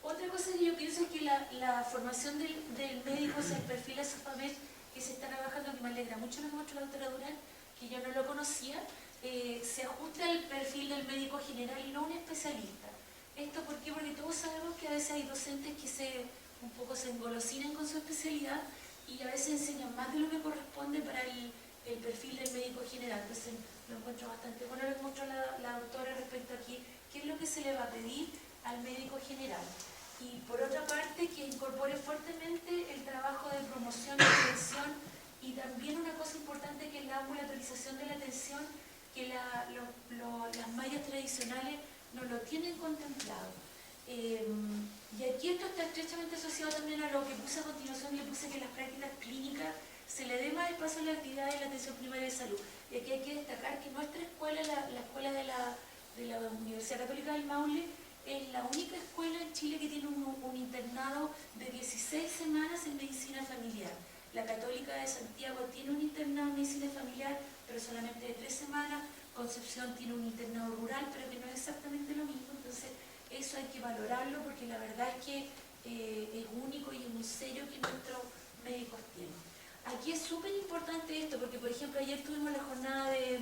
Otra cosa que yo pienso es que la formación del médico, o sea, el perfil de SOFAMED que se está trabajando, que me alegra mucho lo que mostró la doctora Durán, que yo no lo conocía, se ajusta al perfil del médico general y no un especialista. ¿Esto por qué? Porque todos sabemos que a veces hay docentes que un poco se engolosinan con su especialidad y a veces enseñan más de lo que corresponde para el perfil del médico general. Entonces lo encuentro bastante bueno lo que mostró la doctora respecto a qué es lo que se le va a pedir al médico general. Y por otra parte, que incorpore fuertemente el trabajo de promoción de atención y también una cosa importante que es la ambulatorización de la atención, que las mallas tradicionales no lo tienen contemplado. Y aquí esto está estrechamente asociado también a lo que puse a continuación, le puse que las prácticas clínicas se le dé más espacio a la actividad de la atención primaria de salud. Y aquí hay que destacar que nuestra escuela, la escuela de la Universidad Católica del Maule, es la única escuela en Chile que tiene un internado de 16 semanas en medicina familiar. La Católica de Santiago tiene un internado en medicina familiar, pero solamente de 3 semanas. Concepción tiene un internado rural, pero que no es exactamente lo mismo. Entonces, eso hay que valorarlo porque la verdad es que es único y es muy serio que nuestros médicos tienen. Aquí es súper importante esto, porque por ejemplo ayer tuvimos la jornada de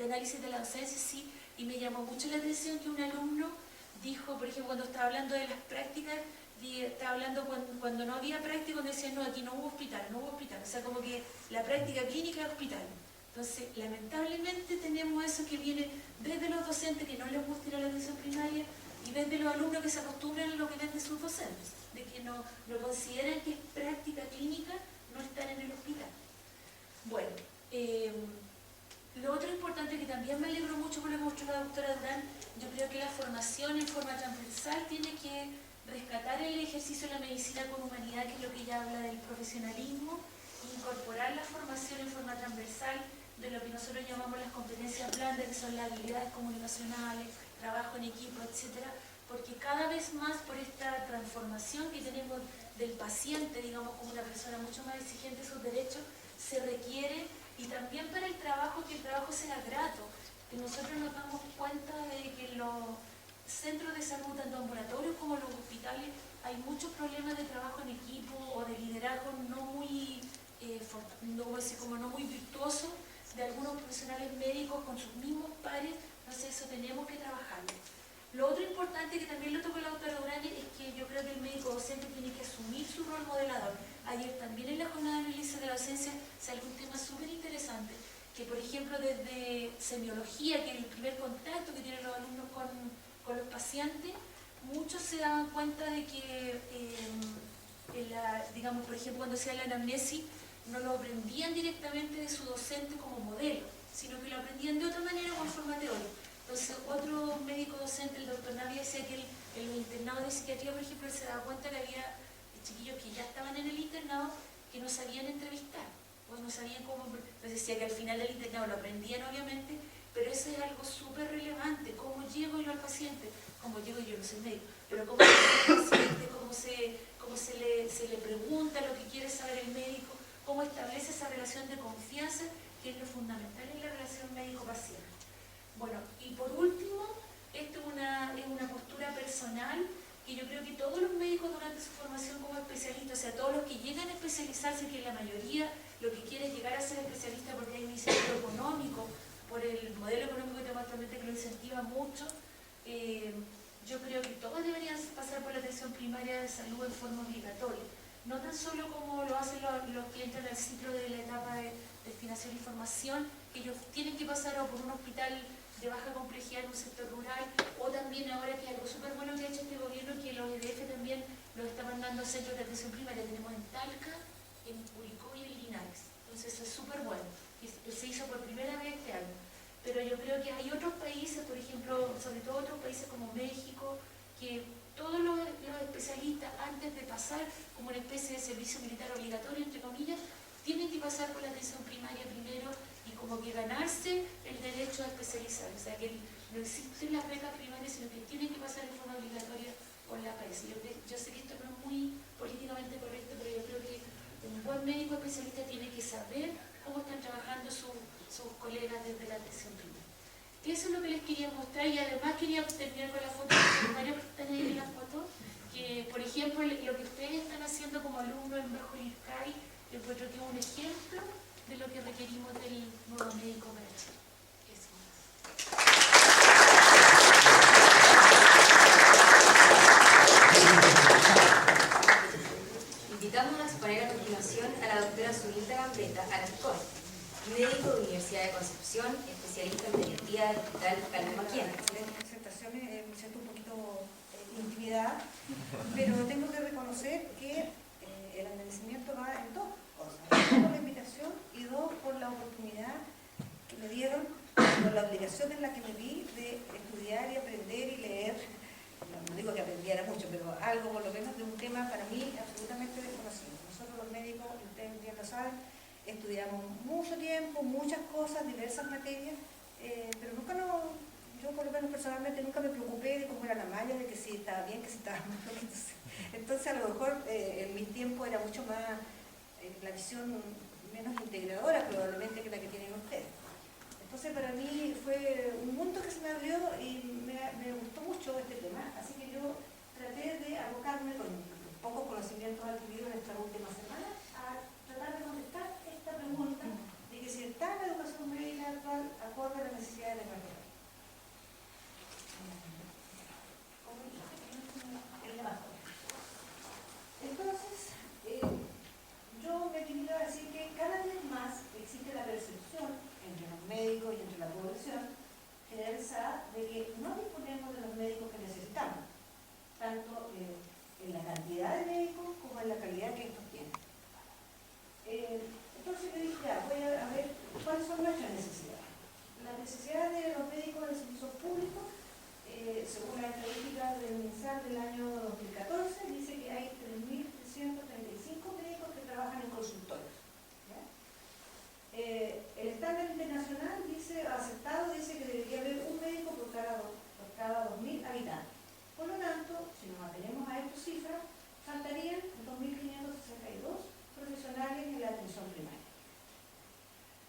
análisis de la docencia, sí, y me llamó mucho la atención que un alumno dijo, por ejemplo, cuando estaba hablando de las prácticas, estaba hablando cuando no había práctica, cuando decían, no, aquí no hubo hospital, o sea, como que la práctica clínica es hospital. Entonces, lamentablemente tenemos eso que viene desde los docentes que no les gusta ir a la atención primaria y desde los alumnos que se acostumbran a lo que ven de sus docentes, de que no consideran que es práctica clínica no estar en el hospital. Bueno, lo otro importante que también me alegro mucho por lo que mostró la doctora Durán, yo creo que la formación en forma transversal tiene que rescatar el ejercicio de la medicina con humanidad, que es lo que ella habla del profesionalismo, incorporar la formación en forma transversal de lo que nosotros llamamos las competencias blandas, que son las habilidades comunicacionales, trabajo en equipo, etcétera, porque cada vez más por esta transformación que tenemos del paciente, digamos, como una persona mucho más exigente de sus derechos, se requiere, y también para el trabajo, que el trabajo sea grato, que nosotros nos damos cuenta de que en los centros de salud, tanto ambulatorios como los hospitales, hay muchos problemas de trabajo en equipo o de liderazgo no muy virtuoso de algunos profesionales médicos con sus mismos pares. Entonces eso tenemos que trabajarlo. Lo otro importante, que también lo tocó la doctora Durán, es que yo creo que el médico docente tiene que asumir su rol modelador. Ayer también en la jornada de análisis de la docencia salió un tema súper interesante, que por ejemplo desde semiología, que es el primer contacto que tienen los alumnos con los pacientes, muchos se daban cuenta de que, digamos, por ejemplo, cuando hacían la anamnesis, no lo aprendían directamente de su docente como modelo, sino que lo aprendían de otra manera con forma teórica. Entonces, otro médico docente, el doctor Navia, decía que en los internados de psiquiatría, por ejemplo, él se daba cuenta que había chiquillos que ya estaban en el internado que no sabían entrevistar, o no sabían cómo. Entonces decía que al final del internado lo aprendían, obviamente, pero eso es algo súper relevante. ¿Cómo llego yo al paciente? ¿Cómo llego yo? No soy médico, pero cómo llego al paciente, cómo se le pregunta lo que quiere saber el médico, cómo establece esa relación de confianza, que es lo fundamental en la relación médico-paciente. Bueno, y por último, esto es una postura personal, que yo creo que todos los médicos durante su formación como especialistas, o sea, todos los que llegan a especializarse, que la mayoría lo que quiere es llegar a ser especialista porque hay un incentivo económico, por el modelo económico que tenemos actualmente que lo incentiva mucho, yo creo que todos deberían pasar por la atención primaria de salud en forma obligatoria. no tan solo como lo hacen los que entran al ciclo de la etapa de destinación e información, que ellos tienen que pasar o por un hospital de baja complejidad en un sector rural, o también ahora que algo súper bueno que ha hecho este gobierno, que los EDF también los está mandando a centros de atención primaria. Tenemos en Talca, en Curicó y en Linares. Entonces eso es súper bueno, que se hizo por primera vez este año. Pero yo creo que hay otros países, por ejemplo, sobre todo otros países como México, que todos los especialistas, antes de pasar como una especie de servicio militar obligatorio, entre comillas, tienen que pasar por la atención primaria primero y como que ganarse el derecho a especializar. O sea, que no existen las becas primarias, sino que tienen que pasar de forma obligatoria por la APS. Yo sé que esto no es muy políticamente correcto, pero yo creo que un buen médico especialista tiene que saber cómo están trabajando sus colegas desde la atención primaria. Eso es lo que les quería mostrar, y además quería terminar con la foto de varios que están ahí en la foto, que por ejemplo lo que ustedes están haciendo como alumnos en Bajo el IRCAI, yo encuentro que es un ejemplo de lo que requerimos del nuevo médico para Chile. Eso más. Invitamos a exponer a continuación a la doctora Sunilda Gambetta Alarcón, médico de Universidad de Concepción, especialista en pediatría del Hospital Carlos Maquena. En esta presentación me siento un poquito intimidada, pero tengo que reconocer que el agradecimiento va en dos cosas. Uno, por la invitación, y dos, por la oportunidad que me dieron, por la obligación en la que me vi de estudiar y aprender y leer. No digo que aprendiera mucho, pero algo por lo menos de un tema para mí absolutamente desconocido. Nosotros los médicos, ustedes bien lo saben, estudiamos mucho tiempo, muchas cosas, diversas materias, pero nunca yo por lo menos personalmente nunca me preocupé de cómo era la malla, de que si estaba bien, que si estaba mal. Entonces a lo mejor en mi tiempo era mucho más, la visión menos integradora probablemente que la que tienen ustedes. Entonces para mí fue un mundo que se me abrió y me gustó mucho este tema, así que yo traté de abocarme con pocos conocimientos adquiridos en esta última semana a tratar de contestar esta pregunta de que si está la educación médica actual acorde a las necesidades de nuestro país. Entonces, yo me quiero decir que cada vez más existe la percepción entre los médicos y entre la población generalizada de que no disponemos de los médicos que necesitamos, tanto en la cantidad de médicos como en la calidad que estos tienen. Entonces yo dije, voy a ver cuáles son nuestras necesidades. Las necesidades de los médicos del servicio público, según la estadística del MinSal del año 2014, dice que hay 3.335 médicos que trabajan en consultorios. El estándar internacional aceptado dice que debería haber un médico por cada 2.000 habitantes. Por lo tanto, si nos atenemos a estas cifras, faltarían 2.562 profesionales en la atención primaria.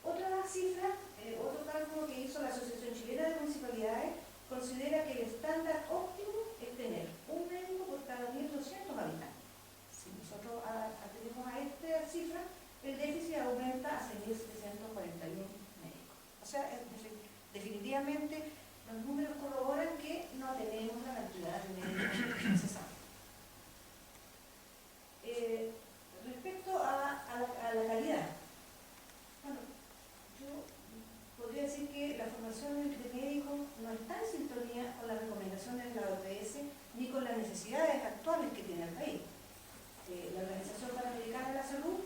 Otra cifra, otro cálculo que hizo la Asociación Chilena de Municipalidades, considera que el estándar óptimo es tener un médico por cada 1.200 habitantes. Si nosotros atendemos a esta cifra, el déficit aumenta a 6.741 médicos. O sea, definitivamente los números corroboran que no tenemos la cantidad de médicos necesarios. Respecto a la calidad, bueno, yo podría decir que la formación de médicos no está en sintonía con las recomendaciones de la OPS ni con las necesidades actuales que tiene el país. La Organización Panamericana de la Salud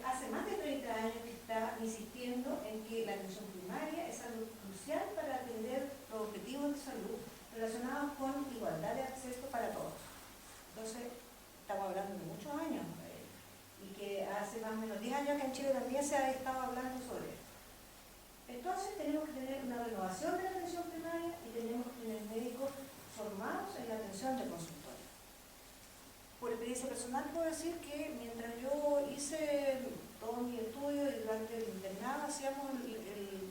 hace más de 30 años que está insistiendo en que la atención primaria es algo crucial para atender los objetivos de salud relacionados con igualdad de acceso para todos. Entonces, estamos hablando de muchos años y que hace más o menos 10 años que en Chile también se ha estado hablando sobre esto. Entonces, tenemos que tener una renovación de la atención primaria y tenemos que tener médicos formados en la atención de consultorio. Por experiencia personal puedo decir que mientras yo hice todo mi estudio y durante el internado hacíamos el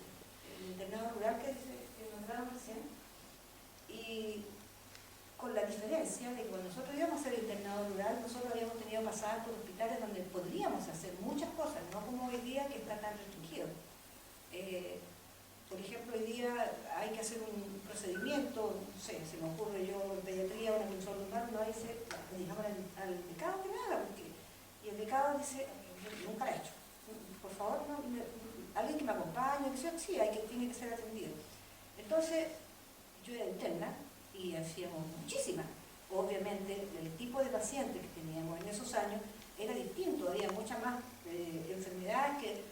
internado rural que nombraron recién, y con la diferencia de que cuando nosotros íbamos a hacer el internado rural, nosotros habíamos tenido que pasar por hospitales donde podríamos hacer muchas cosas, no como hoy día que está tan restringido. Por ejemplo, hoy día hay que hacer un procedimiento, no sé, se me ocurre yo en pediatría, una punción lumbar, no hay que digamos al mercado que nada, porque y el becado dice, nunca lo he hecho, por favor, no, alguien que me acompañe, que sea, sí, tiene que ser atendido. Entonces, yo era interna y hacíamos muchísimas. Obviamente, el tipo de pacientes que teníamos en esos años era distinto, había muchas más enfermedades que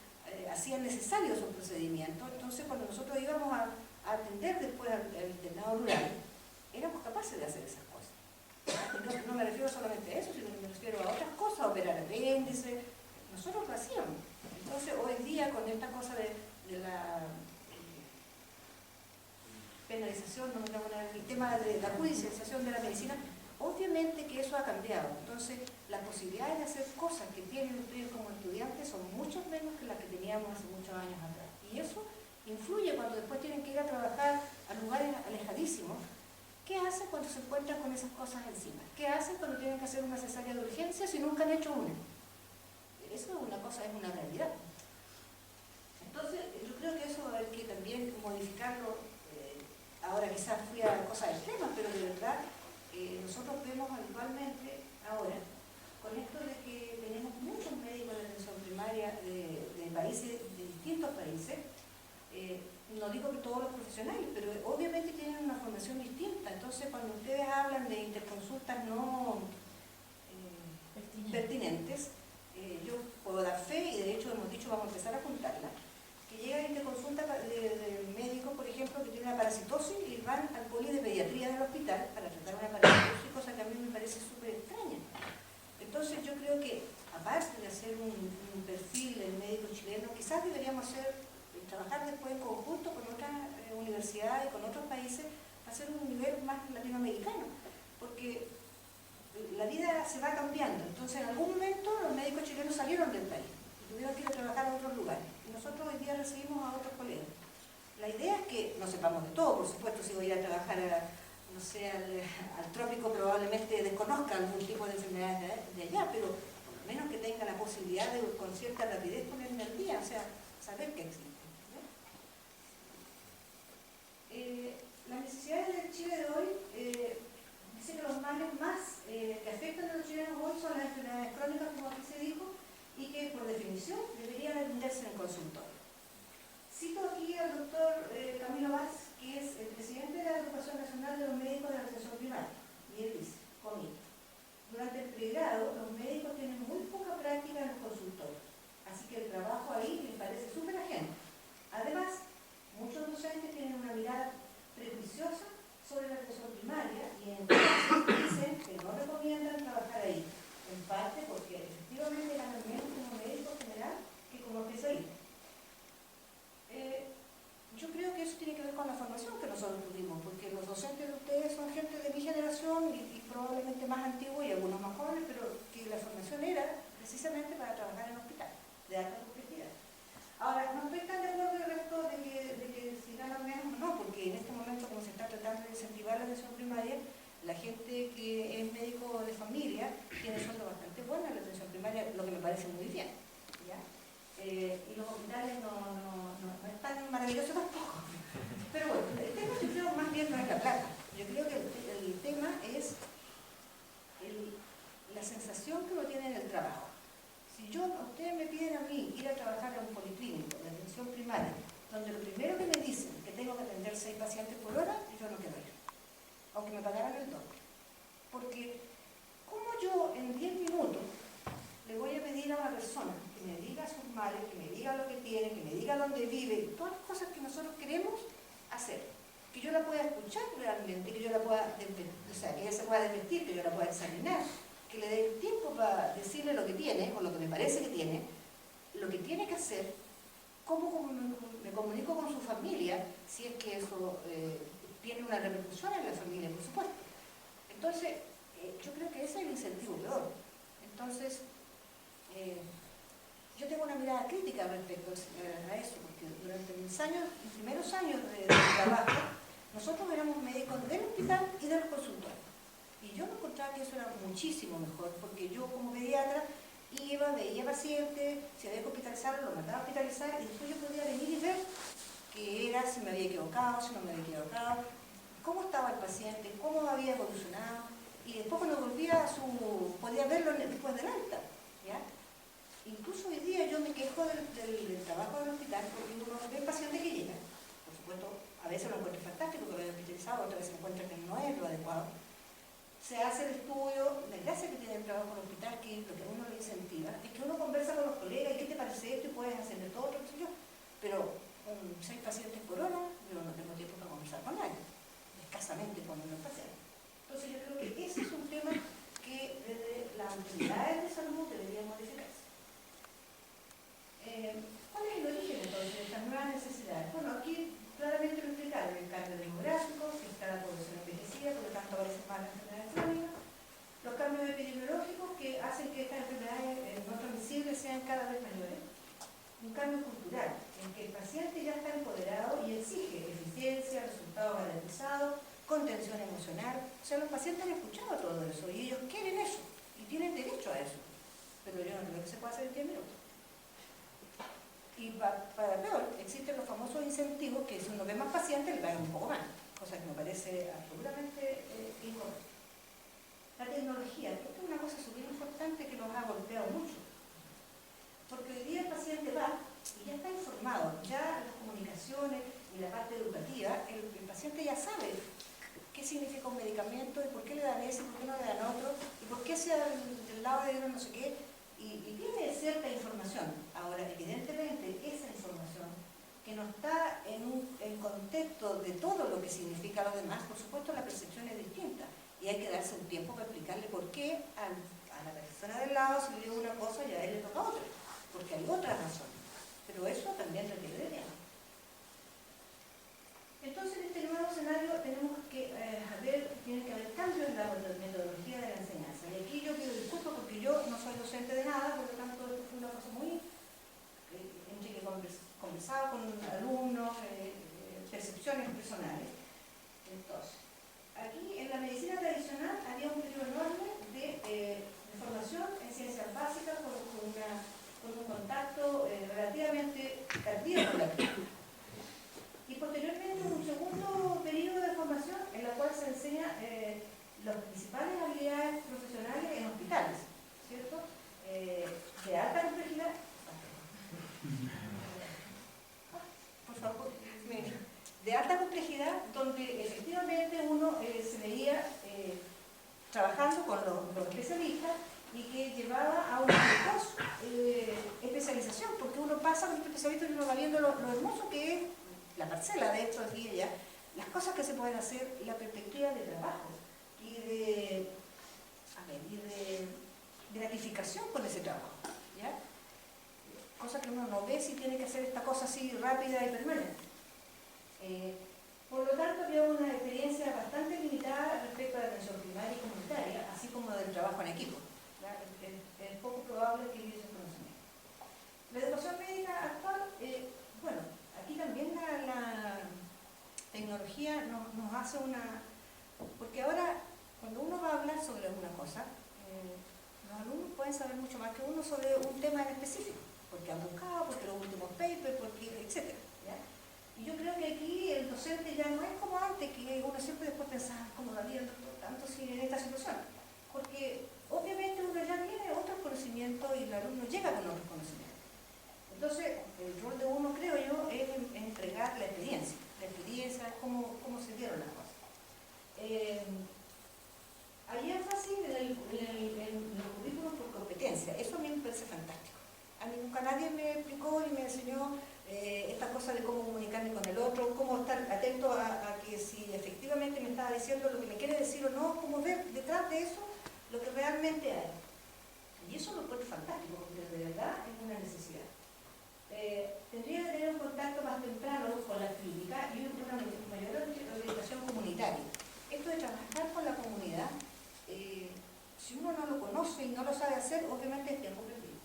hacían necesarios esos procedimientos. Entonces, cuando nosotros íbamos a atender después al internado rural, éramos capaces de hacer esas cosas. No me refiero solamente a eso, sino que me refiero a otras cosas, operar apéndice, nosotros lo hacíamos. Entonces, hoy día, con esta cosa de la penalización, el tema de la judicialización de la medicina, obviamente que eso ha cambiado. Entonces, las posibilidades de hacer cosas que tienen ustedes como estudiantes son mucho menos que las que teníamos hace muchos años atrás. Y eso influye cuando después tienen que ir a trabajar a lugares alejadísimos. ¿Qué hacen cuando se encuentran con esas cosas encima? ¿Qué hacen cuando tienen que hacer una cesárea de urgencia si nunca han hecho una? Eso es una cosa, es una realidad. Entonces, yo creo que eso hay que también modificarlo. Ahora quizás fui a cosas extremas, pero de verdad nosotros vemos habitualmente ahora, con esto de que tenemos muchos médicos de atención primaria de países, de distintos países, no digo que todos los profesionales, pero obviamente tienen una formación distinta. Entonces, cuando ustedes hablan de interconsultas no pertinentes, yo puedo dar fe, y de hecho hemos dicho vamos a empezar a juntarla, que llega interconsulta de médicos, por ejemplo, que tienen una parasitosis y van al poli de pediatría del hospital para tratar una parasitosis, cosa que a mí me parece súper extraña. Entonces, yo creo que, aparte de hacer un perfil del médico chileno, quizás deberíamos trabajar después en conjunto con otras universidades, con otros países, para hacer un nivel más latinoamericano, porque la vida se va cambiando. Entonces, en algún momento los médicos chilenos salieron del país y tuvieron que ir a trabajar a otros lugares. Y nosotros hoy día recibimos a otros colegas. La idea es que no sepamos de todo, por supuesto. Si voy a ir a trabajar no sé, al trópico, probablemente desconozca algún tipo de enfermedades de allá, pero por lo menos que tenga la posibilidad de con cierta rapidez ponerme al día, o sea, saber que existe. Las necesidades del Chile de hoy, dice que los males más que afectan a los chilenos hoy son las enfermedades crónicas, como aquí se dijo, y que por definición deberían atenderse en el consultorio. Cito aquí al doctor Camilo Vaz, que es el presidente de la Agrupación Nacional de los Médicos de la Atención Primaria, y él dice, comillas, durante el pregrado los médicos tienen muy poca práctica en los consultorios, así que el trabajo ahí les parece súper ajeno. Además, muchos docentes tienen una mirada prejuiciosa sobre la atención primaria y en casos dicen que no recomiendan trabajar ahí, en parte porque efectivamente ganan menos como médico general que como especialista. Yo creo que eso tiene que ver con la formación que nosotros tuvimos, porque los docentes de ustedes son gente de mi generación y probablemente más antiguos y algunos más jóvenes, pero que la formación era precisamente para trabajar en hospitales de alta complejidad. Ahora, no estoy tan de acuerdo con el resto de que si ganan menos o no, porque en este momento, como se está tratando de incentivar la atención primaria, la gente que es médico de familia tiene sueldo bastante bueno en la atención primaria, lo que me parece muy bien, ¿ya? Y los hospitales no es tan maravilloso tampoco. Pero bueno, el tema yo creo más bien no es la plata. Yo creo que el tema es la sensación que uno tiene en el trabajo. Si ustedes me piden a mí ir a trabajar a un policlínico de atención primaria, donde lo primero que me dicen que tengo que atender 6 pacientes por hora, yo no quiero ir, aunque me pagaran el doble. Porque, ¿cómo yo en 10 minutos le voy a pedir a una persona que me diga sus males, que me diga lo que tiene, que me diga dónde vive, todas las cosas que nosotros queremos hacer? Que yo la pueda escuchar realmente, que yo la pueda, o sea, que ella se pueda desvestir, que yo la pueda examinar, que le dé el tiempo para decirle lo que tiene, o lo que me parece que tiene, lo que tiene que hacer, cómo me comunico con su familia, si es que eso tiene una repercusión en la familia, por supuesto. Entonces, yo creo que ese es el incentivo peor. Entonces, yo tengo una mirada crítica respecto a eso, porque durante mis primeros años de trabajo, nosotros éramos médicos del hospital y del consultorio. Y yo me encontraba que eso era muchísimo mejor, porque yo como pediatra iba, veía pacientes, si había que hospitalizarlo, lo mandaba a hospitalizar, y después yo podía venir y ver qué era, si me había equivocado, si no me había equivocado, cómo estaba el paciente, cómo había evolucionado, y después cuando volvía podía verlo después del alta. ¿ya? Incluso hoy día yo me quejo del trabajo del hospital porque uno ve pacientes que llegan, por supuesto, a veces lo encuentro fantástico que lo hayan hospitalizado, otras veces encuentran que no es lo adecuado. Se hace el estudio, la gracia que tiene el trabajo en el hospital, que lo que uno le incentiva, es que uno conversa con los colegas, ¿y qué te parece esto? Y puedes hacer de todo, qué sé yo. Pero con 6 pacientes por hora, yo no tengo tiempo para conversar con nadie, escasamente con los pacientes. Entonces yo creo que ese es un tema que desde las autoridades de salud debería modificarse. ¿Cuál es el origen entonces de estas nuevas necesidades? Bueno, aquí claramente lo explicaron, el cambio demográfico, que está la población envejecida, por lo tanto aparecen más las enfermedades crónicas, los cambios epidemiológicos que hacen que estas enfermedades no transmisibles sean cada vez mayores, un cambio cultural en que el paciente ya está empoderado y exige eficiencia, resultados garantizados, contención emocional. O sea, los pacientes han escuchado todo eso y ellos quieren eso y tienen derecho a eso, pero yo no creo que se pueda hacer en 10 minutos. Y para peor, existen los famosos incentivos que si uno ve más pacientes le pagan un poco más, cosa que me parece absolutamente incorrecta. La tecnología, esto es una cosa súper importante que nos ha golpeado mucho, porque hoy día el paciente va y ya está informado, ya las comunicaciones y la parte educativa, el paciente ya sabe qué significa un medicamento y por qué le dan ese y por qué no le dan otro y por qué sea del lado de no sé qué. Y tiene cierta información. Ahora, evidentemente, esa información que no está en contexto de todo lo que significa lo demás, por supuesto la percepción es distinta. Y hay que darse un tiempo para explicarle por qué a la persona del lado se le dio una cosa y a él le toca otra. Porque hay otras razones. Pero eso también requiere de tiempo. Entonces, en este nuevo escenario tenemos que tiene que haber cambios en la metodología de la enseñanza. Y aquí yo pido disculpas porque yo no soy docente de nada, por lo tanto esto fue una cosa muy entre que conversaba con alumnos, percepciones personales. Entonces, aquí en la medicina tradicional había un periodo enorme de formación en ciencias básicas con un contacto relativamente tardío con la clínica. Y posteriormente un segundo periodo de formación en la cual se enseña las principales habilidades profesionales en hospitales, ¿cierto? De alta complejidad. Por favor, de alta complejidad, donde efectivamente uno se veía trabajando con los especialistas y que llevaba a una especialización, porque uno pasa con este especialista y uno va viendo lo hermoso que es la parcela de hecho aquí y allá, las cosas que se pueden hacer, la perspectiva de trabajo y de gratificación con ese trabajo, ¿ya? Cosa que uno no ve si tiene que hacer esta cosa así rápida y permanente. Por lo tanto, había una experiencia bastante limitada respecto a la atención primaria y comunitaria, así como del trabajo en equipo. Es poco probable que hubiese conocimiento. La educación médica actual, bueno, aquí también la tecnología nos hace una... Porque ahora, cuando uno va a hablar sobre alguna cosa, los alumnos pueden saber mucho más que uno sobre un tema en específico, porque han buscado, porque los últimos papers, porque, etc. ¿Ya? Y yo creo que aquí el docente ya no es como antes, que uno siempre después pensaba, ¿cómo lo haría el doctor tanto si en esta situación? Porque obviamente uno ya tiene otros conocimientos y el alumno llega con otros conocimientos. Entonces, el rol de uno, creo yo, es entregar la experiencia, cómo se dieron las cosas. Hay énfasis en los currículos por competencia, eso a mí me parece fantástico. A mí nunca nadie me explicó y me enseñó esta cosa de cómo comunicarme con el otro, cómo estar atento a que si efectivamente me estaba diciendo lo que me quiere decir o no, cómo ver detrás de eso lo que realmente hay. Y eso lo encuentro fantástico, porque de verdad es una necesidad. Tendría que tener un contacto más temprano con la clínica y una mayor orientación comunitaria. Esto de trabajar con la comunidad, si uno no lo conoce y no lo sabe hacer, obviamente es tiempo perdido.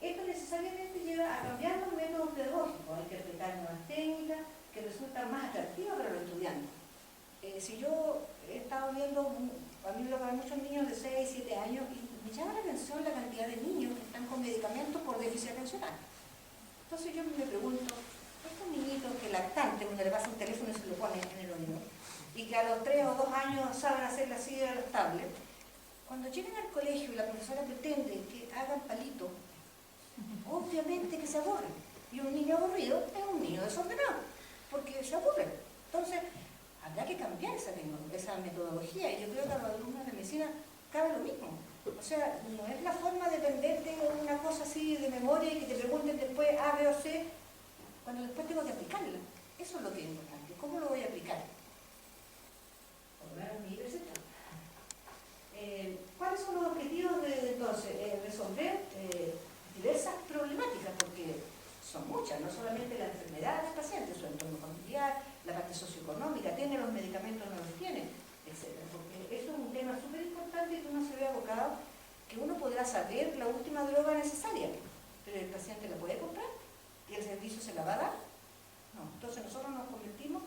Esto necesariamente lleva a cambiar los métodos pedagógicos, hay que aplicar nuevas técnicas que resultan más atractivas para los estudiantes. Si yo he estado viendo, a mí me tocan muchos niños de 6, 7 años y me llama la atención la cantidad de niños que están con medicamentos por déficit atencional. Entonces yo me pregunto, estos niñitos que lactantes, uno le pasa un teléfono y se lo pone en el oído, y que a los 3 o 2 años saben hacer la silla de los tablets, Cuando llegan al colegio y la profesora pretende que hagan palito, obviamente que se aburren. Y un niño aburrido es un niño desordenado, porque se aburre. Entonces, habrá que cambiar esa metodología. Y yo creo que a los alumnos de medicina cabe lo mismo. O sea, no es la forma de aprenderte una cosa así de memoria y que te pregunten después A, B o C, cuando después tengo que aplicarla. Eso es lo que es importante. ¿Cómo lo voy a aplicar? Por lo menos en mi universidad. ¿Cuáles son los objetivos de entonces? Resolver diversas problemáticas, porque son muchas, no solamente la enfermedad del paciente, su entorno familiar, la parte socioeconómica, tiene los medicamentos, no los tiene, etc. Porque eso es un tema súper importante que uno se ve abocado, que uno podrá saber la última droga necesaria, pero el paciente la puede comprar y el servicio se la va a dar. No, entonces nosotros nos convertimos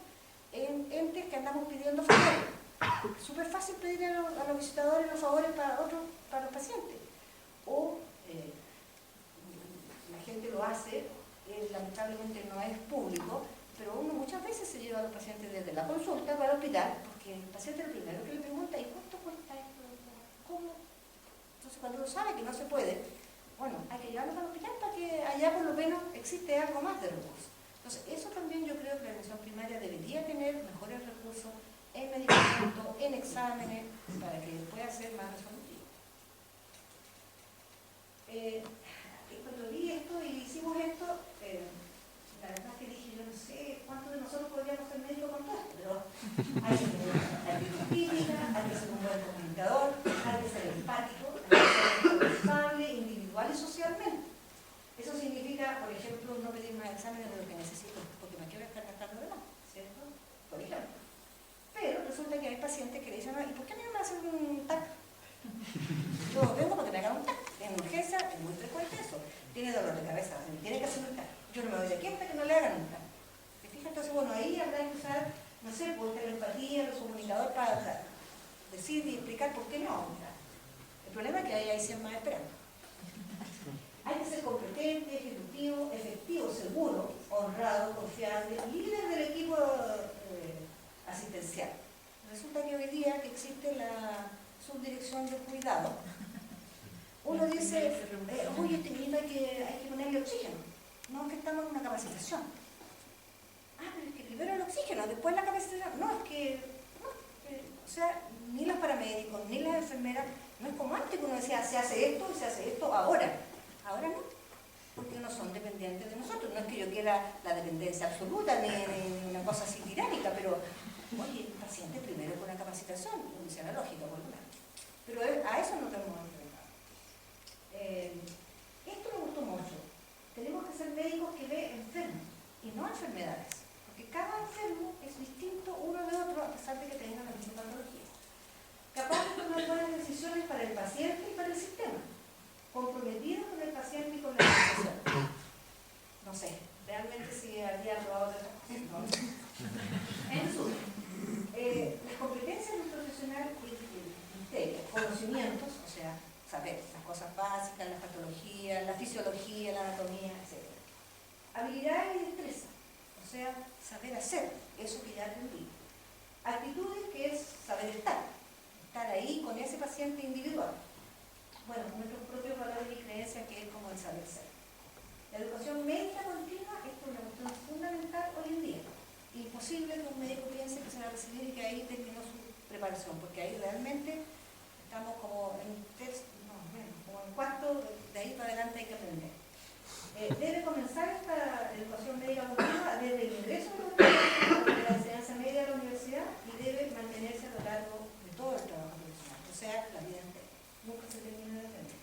en entes que andamos pidiendo favores. Es súper fácil pedir a los visitadores los favores para los pacientes. O la gente lo hace, lamentablemente no es público, pero uno muchas veces se lleva a los pacientes desde la consulta para el hospital, porque el paciente es el primero que le pregunta, ¿y cuánto cuesta esto? ¿Cómo? Entonces cuando uno sabe que no se puede, bueno, hay que llevarlo al hospital para que allá por lo menos existe algo más de recursos. Entonces eso también yo creo que la atención primaria debería tener mejores recursos en medicamentos, en exámenes, para que pueda ser más resolutivo. Cuando vi esto y hicimos esto, la verdad es que dije, yo no sé cuántos de nosotros podríamos ser médicos con todo esto, pero hay que tener actitud clínica, hay que ser un buen comunicador, hay que ser empático, hay que ser responsable, individual y socialmente. Eso significa, por ejemplo, no pedir más exámenes de lo que necesito, porque me quiero estar gastando de más, ¿cierto? Por ejemplo. Pero resulta que hay pacientes que le dicen, ¿y por qué a mí no me hacen un TAC? Yo vengo porque me hagan un TAC. En urgencia es muy frecuente eso. Tiene dolor de cabeza, tiene que hacer un TAC. Yo no me voy de aquí hasta que no le hagan un TAC. ¿Te fijas? Entonces, bueno, ahí habrá que usar, no sé, pues la empatía, los comunicadores para decir y explicar por qué no. El problema es que ahí hay 100 más esperando. Hay que ser competente, ejecutivo, efectivo, seguro, honrado, confiable, líder del equipo asistencial. Resulta que hoy día que existe la subdirección de cuidado, uno dice, oye, este niño hay que ponerle oxígeno. No, es que estamos en una capacitación. Ah, pero es que primero el oxígeno, después la capacitación. No, es que, no, o sea, ni los paramédicos, ni las enfermeras, no es como antes que uno decía, se hace esto y se hace esto ahora. Ahora no, porque no son dependientes de nosotros. No es que yo quiera la dependencia absoluta, ni una cosa así tiránica, pero, oye, el paciente primero con la capacitación, dice la lógica, por lo menos. Pero a eso no tenemos enfrentado. Esto me gustó mucho. Tenemos que ser médicos que ven enfermos y no enfermedades, porque cada enfermo es distinto uno de otro, a pesar de que tengan la misma patología. Capaz de tomar buenas decisiones para el paciente y para el sistema, comprometidos con el paciente y con la organización. No sé, realmente si habría probado otras cosas, ¿no? En suma, las competencias del profesional integran conocimientos, o sea, saber las cosas básicas, la patología, la fisiología, la anatomía, etc. Habilidad y destreza, o sea, saber hacer eso que ya aprendí. Actitudes, que es saber estar ahí con ese paciente individual. Bueno, con nuestros propios valores y creencias, que es como el saber ser. La educación médica continua es una cuestión fundamental hoy en día. Imposible que un médico piense que se va a recibir y que ahí terminó su preparación, porque ahí realmente estamos como en como en cuarto, de ahí para adelante hay que aprender. Debe comenzar esta educación médica continua desde el ingreso de la enseñanza media de la universidad y debe mantenerse a lo largo de todo el trabajo profesional, o sea, la vida entera. Nunca se termina de aprender.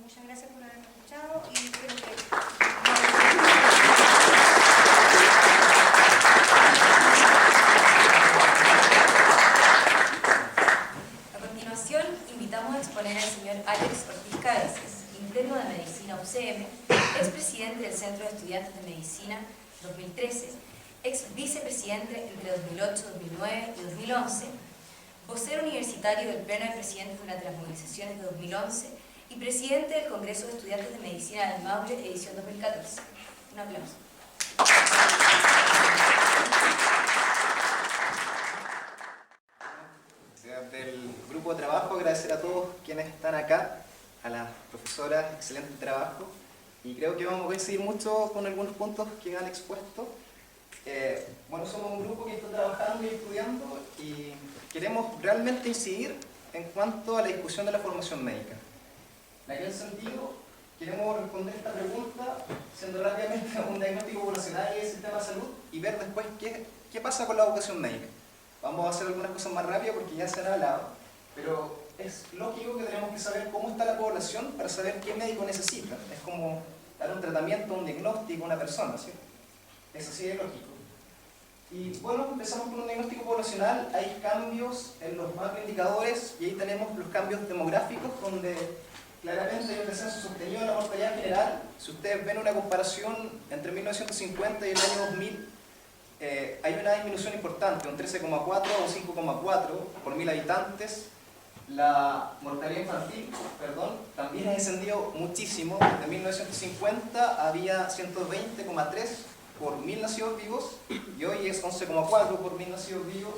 Muchas gracias por haberme escuchado y espero que... A continuación, invitamos a exponer al señor Alex Ortiz Cabezas, interno de Medicina UCM, expresidente del Centro de Estudiantes de Medicina 2013, ex vicepresidente entre 2008, 2009 y 2011, vocero universitario del Pleno de Presidentes durante las movilizaciones de 2011 y presidente del Congreso de Estudiantes de Medicina del Maule, edición 2014. Un aplauso. Del grupo equipo de trabajo, agradecer a todos quienes están acá, a las profesoras, excelente trabajo, y creo que vamos a coincidir mucho con algunos puntos que han expuesto. Bueno, somos un grupo que está trabajando y estudiando y queremos realmente incidir en cuanto a la discusión de la formación médica. En aquel sentido, queremos responder esta pregunta haciendo rápidamente un diagnóstico poblacional y del sistema de salud y ver después qué pasa con la educación médica. Vamos a hacer algunas cosas más rápidas porque ya se han hablado, pero es lógico que tenemos que saber cómo está la población para saber qué médico necesita. Es como dar un tratamiento, un diagnóstico a una persona, ¿sí? Eso sí es lógico. Y bueno, empezamos con un diagnóstico poblacional. Hay cambios en los macroindicadores y ahí tenemos los cambios demográficos donde claramente hay un descenso sostenido de la mortalidad general. Si ustedes ven una comparación entre 1950 y el año 2000, hay una disminución importante, un 13,4 o 5,4 por 1000 habitantes. La mortalidad infantil, también ha descendido muchísimo. Desde 1950 había 120,3 por 1000 nacidos vivos y hoy es 11,4 por 1000 nacidos vivos.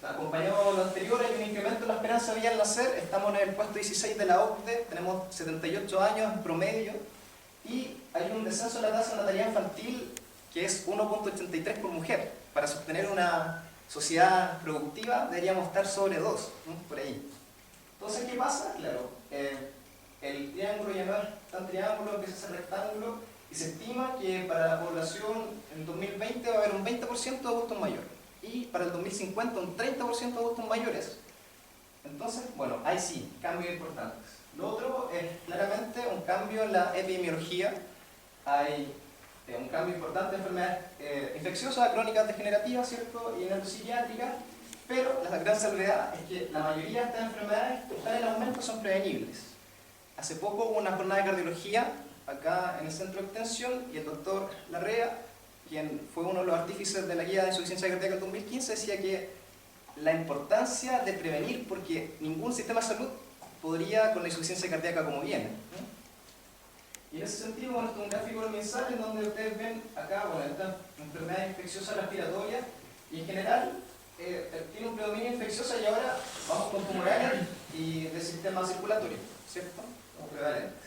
Acompañado de lo anterior, hay un incremento en la esperanza de vida al nacer. Estamos en el puesto 16 de la OCDE, tenemos 78 años en promedio y hay un descenso en la tasa de natalidad infantil que es 1,83 por mujer. Para sostener una sociedad productiva deberíamos estar sobre 2, ¿no? Por ahí. Entonces, ¿qué pasa? Claro, el triángulo ya no es tan triángulo, empieza a ser rectángulo y se estima que para la población en el 2020 va a haber un 20% de adultos mayores y para el 2050 un 30% de adultos mayores. Entonces, bueno, ahí sí, cambios importantes. Lo otro es claramente un cambio en la epidemiología. Hay un cambio importante en enfermedades infecciosas, crónicas degenerativas, ¿cierto? Y neuropsiquiátricas, pero la gran salvedad es que la mayoría de estas enfermedades que están en aumento son prevenibles. Hace poco hubo una jornada de cardiología acá en el centro de extensión y el doctor Larrea, quien fue uno de los artífices de la guía de insuficiencia cardíaca del 2015, decía que la importancia de prevenir, porque ningún sistema de salud podría con la insuficiencia cardíaca como viene, ¿no? Y en ese sentido, bueno, esto es un gráfico del MinSal en donde ustedes ven acá, bueno, esta enfermedad infecciosa respiratoria y en general tiene un predominio infeccioso y ahora vamos con tumorales y del sistema circulatorio, ¿cierto? Como prevalentes.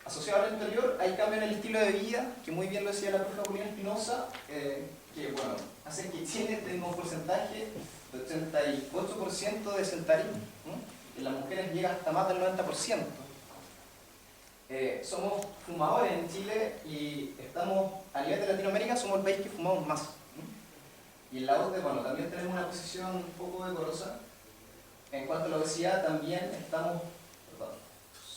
Asociado al anterior, hay cambios en el estilo de vida, que muy bien lo decía la profe Juliana Espinosa, que bueno, hace que Chile tenga un porcentaje de 88% de sedentarismo, ¿no? En las mujeres llega hasta más del 90%. Somos fumadores en Chile y estamos, a nivel de Latinoamérica, somos el país que fumamos más, ¿no? Y en la OCDE, bueno, también tenemos una posición un poco decorosa. En cuanto a la obesidad, también estamos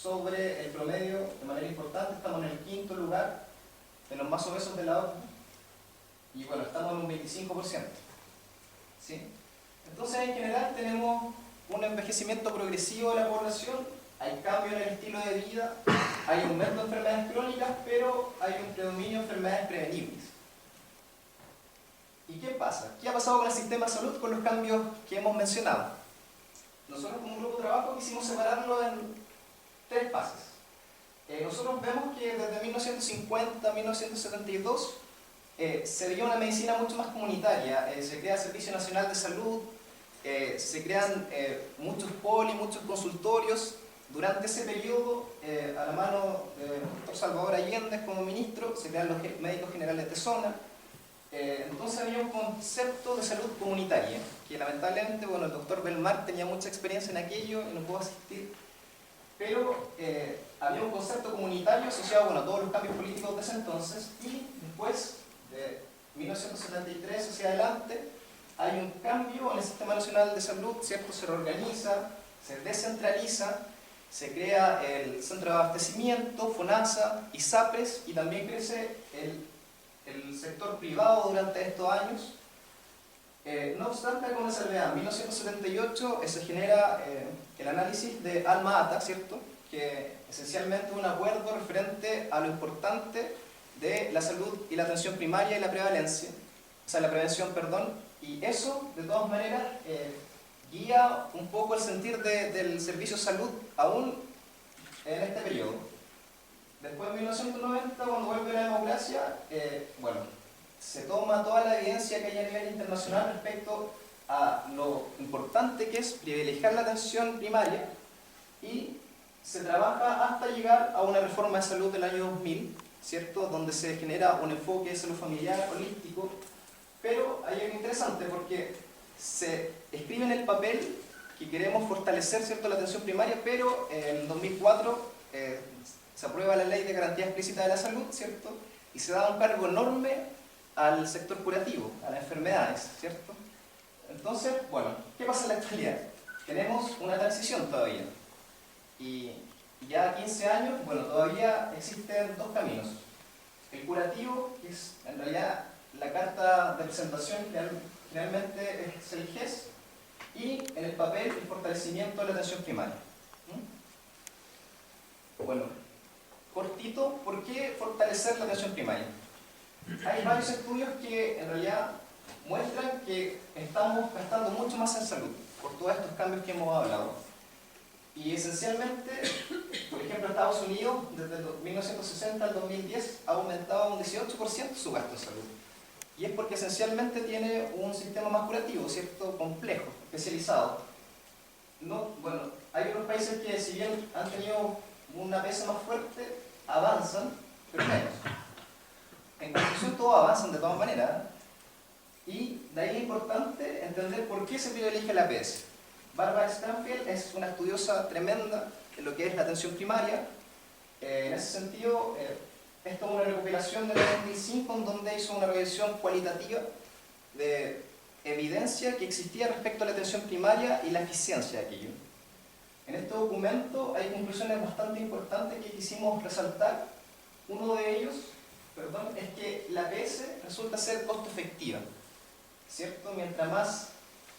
sobre el promedio de manera importante, estamos en el 5º lugar de los más obesos de la OCDE y bueno, estamos en un 25%, ¿sí? Entonces en general tenemos un envejecimiento progresivo de la población, hay cambio en el estilo de vida, hay aumento de enfermedades crónicas, pero hay un predominio de enfermedades prevenibles. ¿Y qué pasa? ¿Qué ha pasado con el sistema de salud con los cambios que hemos mencionado? Nosotros como grupo de trabajo quisimos separarlo en 3 fases. Nosotros vemos que desde 1950 a 1972 se veía una medicina mucho más comunitaria, se crea el Servicio Nacional de Salud, se crean muchos poli, muchos consultorios. Durante ese periodo, a la mano del doctor Salvador Allende como ministro, se crean los médicos generales de zona. Entonces había un concepto de salud comunitaria, que lamentablemente, bueno, el doctor Belmar tenía mucha experiencia en aquello y no pudo asistir. Pero había un concepto comunitario asociado, bueno, a todos los cambios políticos de ese entonces y después, de 1973 hacia adelante, hay un cambio en el Sistema Nacional de Salud, ¿cierto? Se reorganiza, se descentraliza, se crea el Centro de Abastecimiento, FONASA, ISAPRES y también crece el sector privado durante estos años. No obstante, con la salvedad, en 1978 se genera el análisis de Alma-Ata, ¿cierto? Que esencialmente es un acuerdo referente a lo importante de la salud y la atención primaria y la prevalencia, o sea, la prevención, perdón, y eso, de todas maneras, guía un poco el sentir del servicio de salud aún en este periodo. Después de 1990, cuando vuelve la democracia, bueno, se toma toda la evidencia que hay a nivel internacional respecto a lo importante que es privilegiar la atención primaria y se trabaja hasta llegar a una reforma de salud del año 2000, ¿cierto? Donde se genera un enfoque de salud familiar, holístico, pero hay algo interesante porque se escribe en el papel que queremos fortalecer, ¿cierto?, la atención primaria, pero en el 2004 se aprueba la Ley de Garantía Explícita de la Salud, ¿cierto? Y se da un cargo enorme al sector curativo, a las enfermedades, ¿cierto? Entonces, bueno, ¿qué pasa en la actualidad? Tenemos una transición todavía. Y ya a 15 años, bueno, todavía existen dos caminos. El curativo, que es en realidad la carta de presentación, realmente es el GES, y en el papel el fortalecimiento de la atención primaria. Bueno, cortito, ¿por qué fortalecer la atención primaria? Hay varios estudios que en realidad muestran que estamos gastando mucho más en salud por todos estos cambios que hemos hablado. Y esencialmente, por ejemplo, Estados Unidos, desde 1960 al 2010, ha aumentado un 18% su gasto en salud. Y es porque esencialmente tiene un sistema más curativo, ¿cierto? Complejo, especializado. No, bueno, hay otros países que, si bien han tenido una APS más fuerte, avanzan, pero menos. En conclusión, todos avanzan de todas maneras. Y de ahí es importante entender por qué se privilegia la APS. Barbara Stanfield es una estudiosa tremenda en lo que es la atención primaria. En ese sentido, esto es una recopilación del 2005 en donde hizo una revisión cualitativa de evidencia que existía respecto a la atención primaria y la eficiencia de aquello. En este documento hay conclusiones bastante importantes que quisimos resaltar. Uno de ellos, es que la APS resulta ser costo efectiva, ¿cierto? Mientras más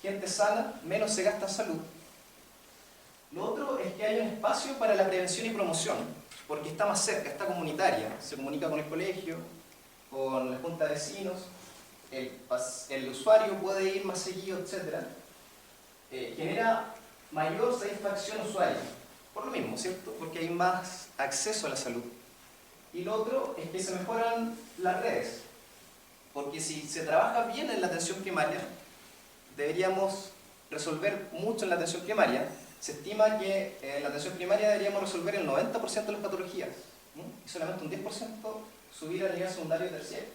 gente sana, menos se gasta en salud. Lo otro es que hay un espacio para la prevención y promoción, porque está más cerca, está comunitaria, se comunica con el colegio, con la junta de vecinos, el usuario puede ir más seguido, etc. Genera mayor satisfacción usuaria, por lo mismo, ¿cierto? Porque hay más acceso a la salud. Y lo otro es que se mejoran las redes, porque si se trabaja bien en la atención primaria, deberíamos resolver mucho en la atención primaria. Se estima que en la atención primaria deberíamos resolver el 90% de las patologías, ¿no? Y solamente un 10% subir al nivel secundario y terciario.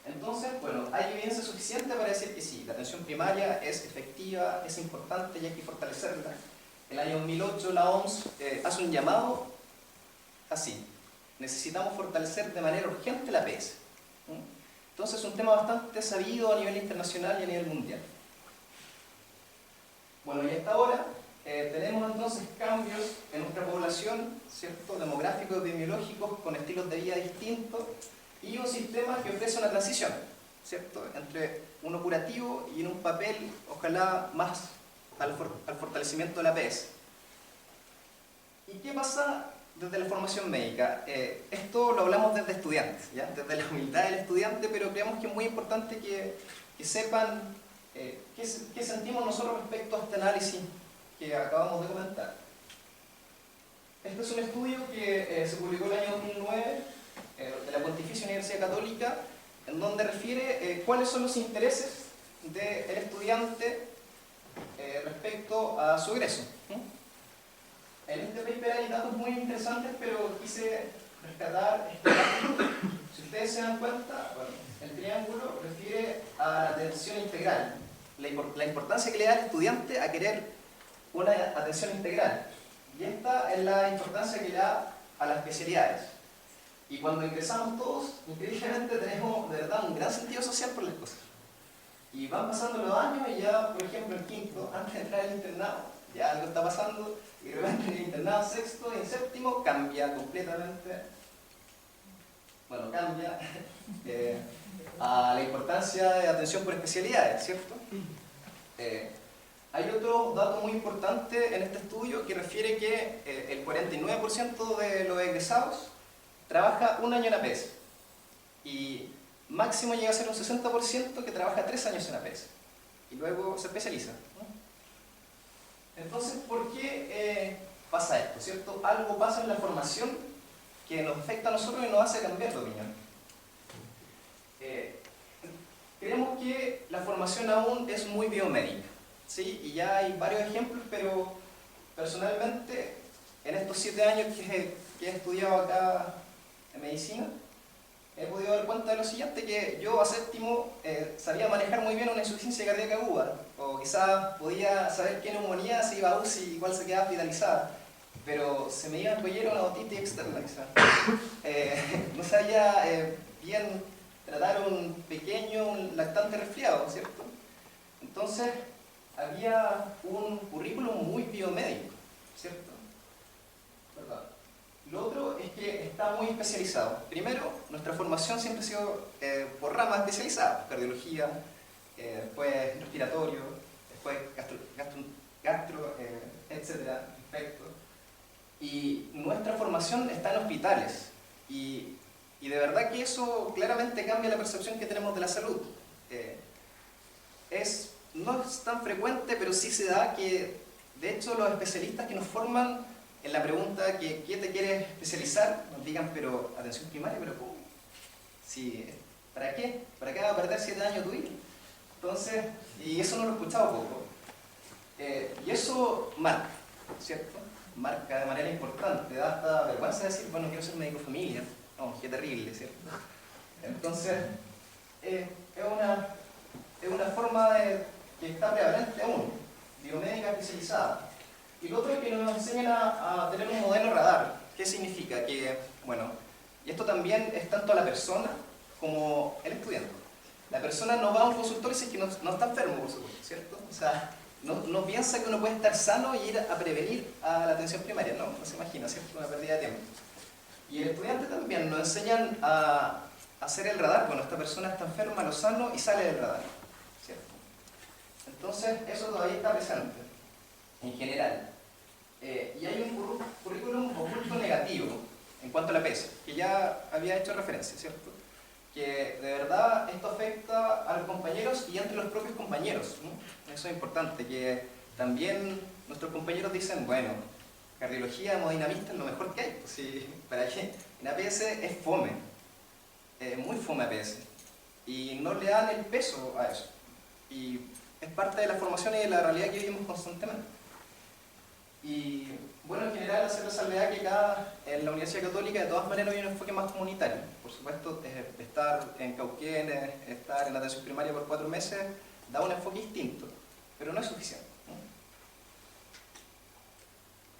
Entonces, bueno, hay evidencia suficiente para decir que sí, la atención primaria es efectiva, es importante y hay que fortalecerla. En el año 2008 la OMS hace un llamado así: necesitamos fortalecer de manera urgente la APS. Entonces es un tema bastante sabido a nivel internacional y a nivel mundial. Bueno, y hasta ahora tenemos entonces cambios en nuestra población, ¿cierto?, demográficos, epidemiológicos, con estilos de vida distintos, y un sistema que ofrece una transición, ¿cierto?, entre uno curativo y en un papel, ojalá más al fortalecimiento de la APS. ¿Y qué pasa desde la formación médica? Esto lo hablamos desde estudiantes, ¿ya? Desde la humildad del estudiante, pero creemos que es muy importante que sepan qué sentimos nosotros respecto a este análisis que acabamos de comentar. Este es un estudio que se publicó el año 2009 de la Pontificia Universidad Católica, en donde refiere cuáles son los intereses del estudiante respecto a su egreso. En este paper hay datos muy interesantes, pero quise rescatar este dato. Si ustedes se dan cuenta, bueno, el triángulo refiere a la atención integral, la importancia que le da al estudiante a querer una atención integral. Y esta es la importancia que le da a las especialidades. Y cuando ingresamos todos, increíblemente tenemos de verdad un gran sentido social por las cosas. Y van pasando los años y ya, por ejemplo, en quinto, antes de entrar al internado, ya algo está pasando, y de repente en el internado sexto y en séptimo cambia completamente, bueno, cambia a la importancia de atención por especialidades, ¿cierto? Hay otro dato muy importante en este estudio que refiere que el 49% de los egresados trabaja un año en APS y máximo llega a ser un 60% que trabaja 3 años en APS y luego se especializa, ¿no? Entonces, ¿por qué pasa esto? ¿Cierto? Algo pasa en la formación que nos afecta a nosotros y nos hace cambiar de opinión. creemos que la formación aún es muy biomédica, ¿sí? Y ya hay varios ejemplos, pero personalmente en estos 7 años que he estudiado acá en medicina, he podido dar cuenta de lo siguiente, que yo a séptimo sabía manejar muy bien una insuficiencia cardíaca aguda, o quizás podía saber qué neumonía, si iba a UCI y cuál se quedaba hospitalizada, pero se me iba a cuellar una otitis externa quizás. No sabía bien tratar un pequeño, un lactante resfriado, ¿cierto? Entonces había un currículum muy biomédico, ¿cierto? ¿Verdad? Lo otro es que está muy especializado. Primero, nuestra formación siempre ha sido por ramas especializadas, cardiología, después respiratorio, después gastro, etcétera, infecto. Y nuestra formación está en hospitales. Y de verdad que eso claramente cambia la percepción que tenemos de la salud. No es tan frecuente, pero sí se da que, de hecho, los especialistas que nos forman en la pregunta que ¿qué te quieres especializar? Nos digan, pero atención primaria, pero ¿cómo? Si, ¿para qué? ¿Para qué vas a perder 7 años tu vida? Entonces, y eso no lo he escuchado poco. Y eso marca, ¿cierto? Marca de manera importante, da hasta vergüenza decir, bueno, quiero ser médico familiar. No, qué terrible, ¿cierto? Entonces, es una forma que está prevalente aún, biomédica especializada. Y lo otro es que nos enseñan a tener un modelo radar. ¿Qué significa? Que, bueno, y esto también es tanto a la persona como el estudiante. La persona no va a un consultorio si es que no está enfermo, por supuesto, ¿cierto? O sea, no piensa que uno puede estar sano y ir a prevenir a la atención primaria, no se imagina, ¿cierto? Una pérdida de tiempo. Y el estudiante también nos enseñan a hacer el radar. Bueno, esta persona está enferma, lo sano y sale del radar, ¿cierto? Entonces, eso todavía está presente, en general. Y hay un currículum oculto negativo en cuanto a la PESA, que ya había hecho referencia, ¿cierto? Que de verdad esto afecta a los compañeros y entre los propios compañeros, ¿no? Eso es importante, que también nuestros compañeros dicen, bueno, cardiología hemodinamista es lo mejor que hay, pues, sí, ¿para qué? En APS es fome, muy fome APS, y no le dan el peso a eso. Y es parte de la formación y de la realidad que vivimos constantemente. Y bueno, en general hacer la salvedad que acá en la Universidad Católica de todas maneras hay un enfoque más comunitario. Por supuesto, estar en Cauquenes, estar en la atención primaria por 4 meses, da un enfoque distinto, pero no es suficiente, ¿no?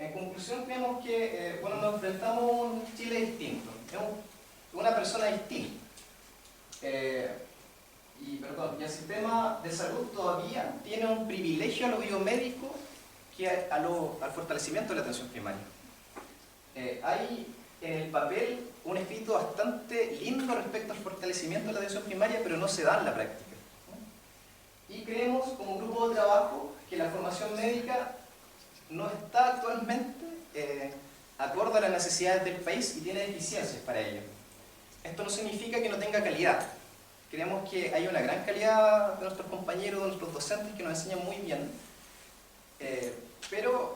En conclusión, creemos que bueno, nos enfrentamos a un Chile distinto, una persona distinta. Y el sistema de salud todavía tiene un privilegio a lo biomédico que al fortalecimiento de la atención primaria. Hay en el papel un escrito bastante lindo respecto al fortalecimiento de la atención primaria, pero no se da en la práctica, ¿no? Y creemos como grupo de trabajo que la formación médica no está actualmente acorde a las necesidades del país y tiene deficiencias para ello. Esto no significa que no tenga calidad. Creemos que hay una gran calidad de nuestros compañeros, de nuestros docentes que nos enseñan muy bien.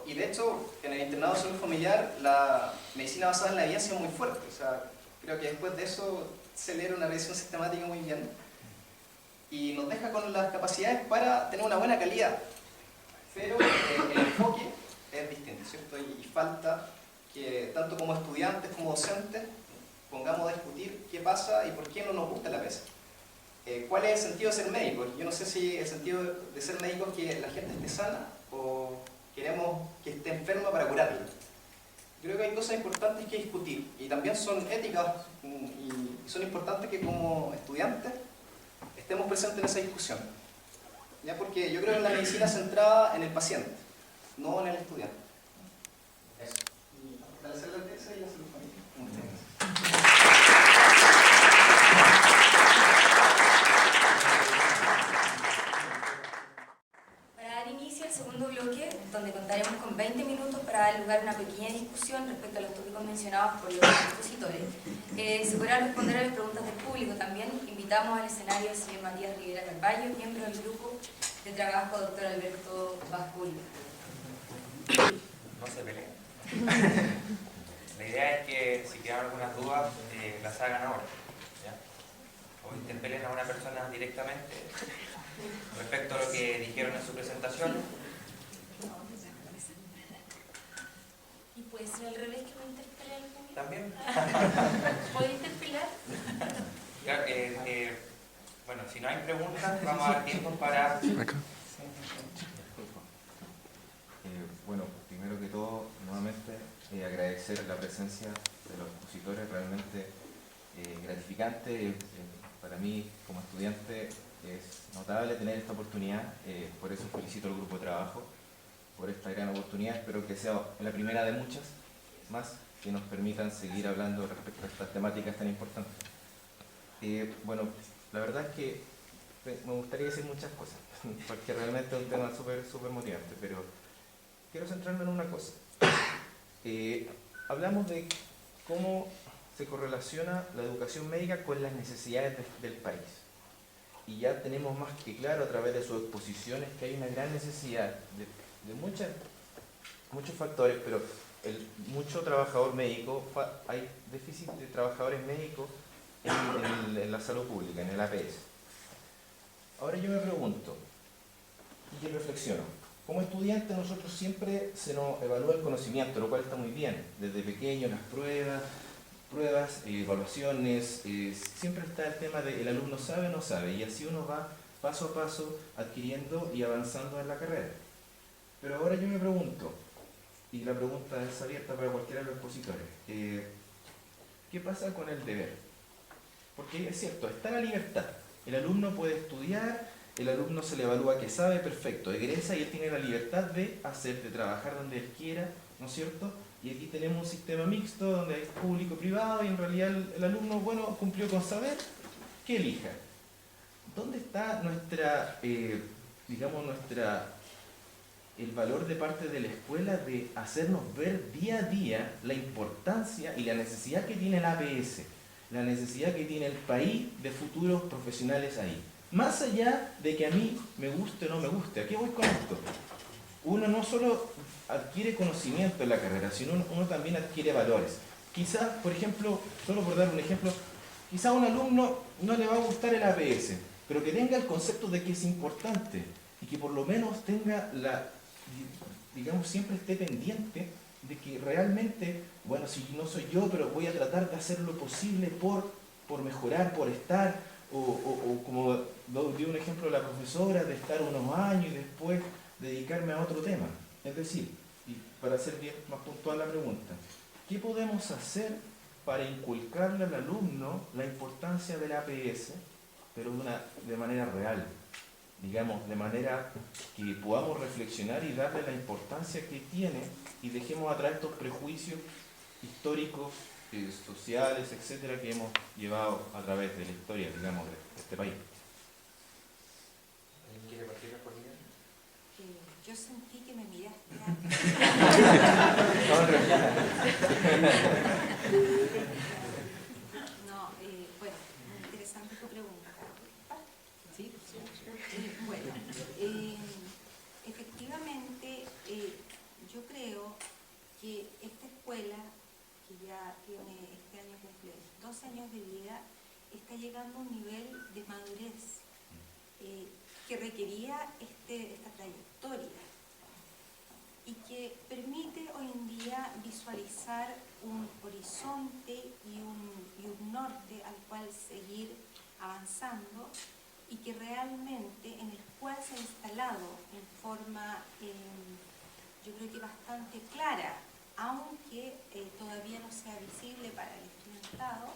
Y de hecho, en el internado de salud familiar, la medicina basada en la evidencia es muy fuerte. O sea, creo que después de eso se lee una revisión sistemática muy bien. Y nos deja con las capacidades para tener una buena calidad. Pero el enfoque es distinto, ¿cierto? Y falta que, tanto como estudiantes como docentes, pongamos a discutir qué pasa y por qué no nos gusta la PESA. ¿Cuál es el sentido de ser médico? Yo no sé si el sentido de ser médico es que la gente esté sana o queremos que esté enferma para curarla. Yo creo que hay cosas importantes que discutir y también son éticas y son importantes que como estudiantes estemos presentes en esa discusión. ¿Ya? Porque yo creo que la medicina centrada en el paciente, no en el estudiante. Eso. Y a fortalecer la PESA y la salud familiar. Muchas gracias. Donde contaremos con 20 minutos para dar lugar a una pequeña discusión respecto a los tópicos mencionados por los expositores. Se podrá responder a las preguntas del público también. Invitamos al escenario al señor Matías Rivera Carballo, miembro del grupo de trabajo doctor Alberto Bascul. No se peleen. La idea es que si quedan algunas dudas, las hagan ahora, ¿ya? o interpelen a una persona directamente respecto a lo que dijeron en su presentación. Y puede ser al revés, que me interpele al público. También. ¿Puede interpelar? Ya, bueno, si no hay preguntas, vamos a dar tiempo para... Bueno, primero que todo, nuevamente agradecer la presencia de los expositores, realmente gratificante. Para mí, como estudiante, es notable tener esta oportunidad, por eso felicito al grupo de trabajo por esta gran oportunidad. Espero que sea la primera de muchas más que nos permitan seguir hablando respecto a estas temáticas tan importantes. Bueno, la verdad es que me gustaría decir muchas cosas, porque realmente es un tema súper motivante, pero quiero centrarme en una cosa. Hablamos de cómo se correlaciona la educación médica con las necesidades del país. Y ya tenemos más que claro a través de sus exposiciones que hay una gran necesidad de muchos factores, pero mucho trabajador médico, hay déficit de trabajadores médicos en la salud pública, en el APS. Ahora yo me pregunto, y reflexiono, como estudiante nosotros siempre se nos evalúa el conocimiento, lo cual está muy bien, desde pequeño las pruebas, evaluaciones, siempre está el tema de el alumno sabe o no sabe, y así uno va paso a paso adquiriendo y avanzando en la carrera. Pero ahora yo me pregunto, y la pregunta es abierta para cualquiera de los expositores, ¿qué pasa con el deber? Porque es cierto, está la libertad, el alumno puede estudiar, el alumno se le evalúa que sabe, perfecto, egresa y él tiene la libertad de hacer, de trabajar donde él quiera, ¿no es cierto? Y aquí tenemos un sistema mixto donde hay público-privado y en realidad el alumno, bueno, cumplió con saber, que elija. ¿Dónde está el valor de parte de la escuela de hacernos ver día a día la importancia y la necesidad que tiene el APS, la necesidad que tiene el país de futuros profesionales ahí? Más allá de que a mí me guste o no me guste, ¿a qué voy con esto? Uno no solo adquiere conocimiento en la carrera, sino uno también adquiere valores. Quizás, por ejemplo, solo por dar un ejemplo, quizás a un alumno no le va a gustar el APS, pero que tenga el concepto de que es importante y que por lo menos tenga siempre esté pendiente de que realmente, bueno, si no soy yo, pero voy a tratar de hacer lo posible por mejorar, por estar, o como dio un ejemplo la profesora, de estar unos años y después dedicarme a otro tema. Es decir, y para hacer bien más puntual la pregunta, ¿qué podemos hacer para inculcarle al alumno la importancia del APS, pero de manera real? Digamos, de manera que podamos reflexionar y darle la importancia que tiene y dejemos atrás estos prejuicios históricos, sociales, etcétera, que hemos llevado a través de la historia, digamos, de este país. ¿Alguien quiere partir la corrida? Yo sentí que me miraste antes. No, bueno, muy interesante tu pregunta. ¿Sí? Bueno, efectivamente, yo creo que esta escuela, que ya tiene este año cumple 12 años de vida, está llegando a un nivel de madurez que requería esta trayectoria y que permite hoy en día visualizar un horizonte y un norte al cual seguir avanzando, y que realmente en el cual se ha instalado en forma, yo creo que bastante clara, aunque todavía no sea visible para el estudiantado,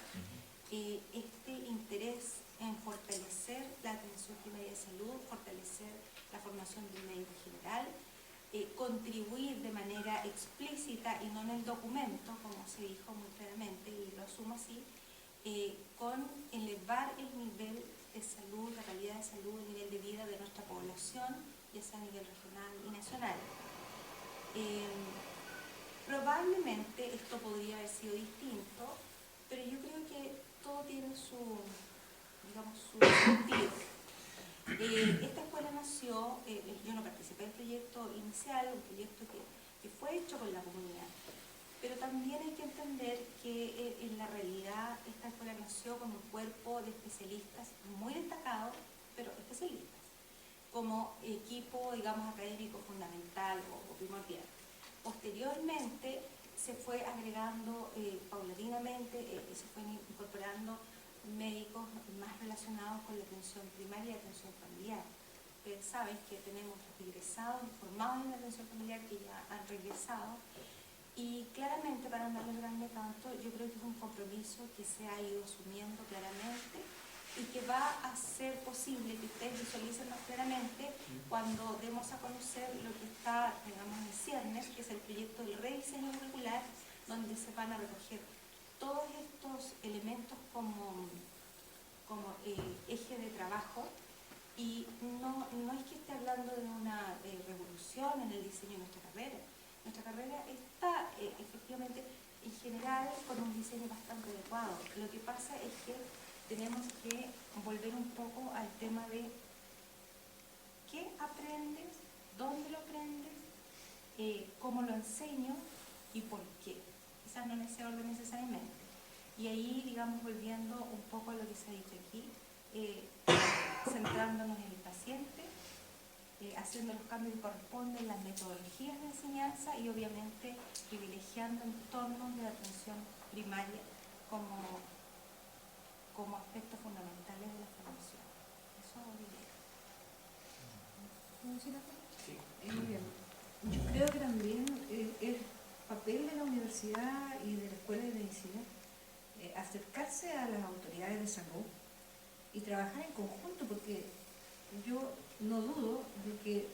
este interés en fortalecer la atención primaria de salud, fortalecer la formación del médico general, contribuir de manera explícita y no en el documento, como se dijo muy claramente, y lo asumo así, con elevar el nivel de salud, la calidad de salud, el nivel de vida de nuestra población, ya sea a nivel regional y nacional. Probablemente esto podría haber sido distinto, pero yo creo que todo tiene su sentido. Esta escuela nació, yo no participé del proyecto inicial, un proyecto que fue hecho con la comunidad, pero también hay que entender que en la realidad esta escuela nació con un cuerpo de especialistas muy destacados, pero especialistas, como equipo, digamos, académico fundamental o primordial. Posteriormente se fue agregando paulatinamente, se fue incorporando médicos más relacionados con la atención primaria y atención familiar. Ustedes saben que tenemos egresados formados en la atención familiar que ya han regresado, y claramente, para no alargarme tanto, yo creo que es un compromiso que se ha ido asumiendo claramente y que va a ser posible que ustedes visualicen más claramente cuando demos a conocer lo que está, digamos, en ciernes, que es el proyecto del rediseño curricular, donde se van a recoger todos estos elementos como eje de trabajo. Y no es que esté hablando de una revolución en el diseño de nuestra carrera. Nuestra carrera está efectivamente, en general, con un diseño bastante adecuado. Lo que pasa es que tenemos que volver un poco al tema de qué aprendes, dónde lo aprendes, cómo lo enseño y por qué. Quizás no en ese orden necesariamente. Y ahí, digamos, volviendo un poco a lo que se ha dicho aquí, centrándonos en el paciente, haciendo los cambios que corresponden, las metodologías de enseñanza y obviamente privilegiando entornos de atención primaria como aspectos fundamentales de la formación. Eso diría. ¿Puedo decir algo? Sí. Yo creo que también el papel de la universidad y de la escuela de medicina acercarse a las autoridades de salud y trabajar en conjunto, porque yo no dudo de que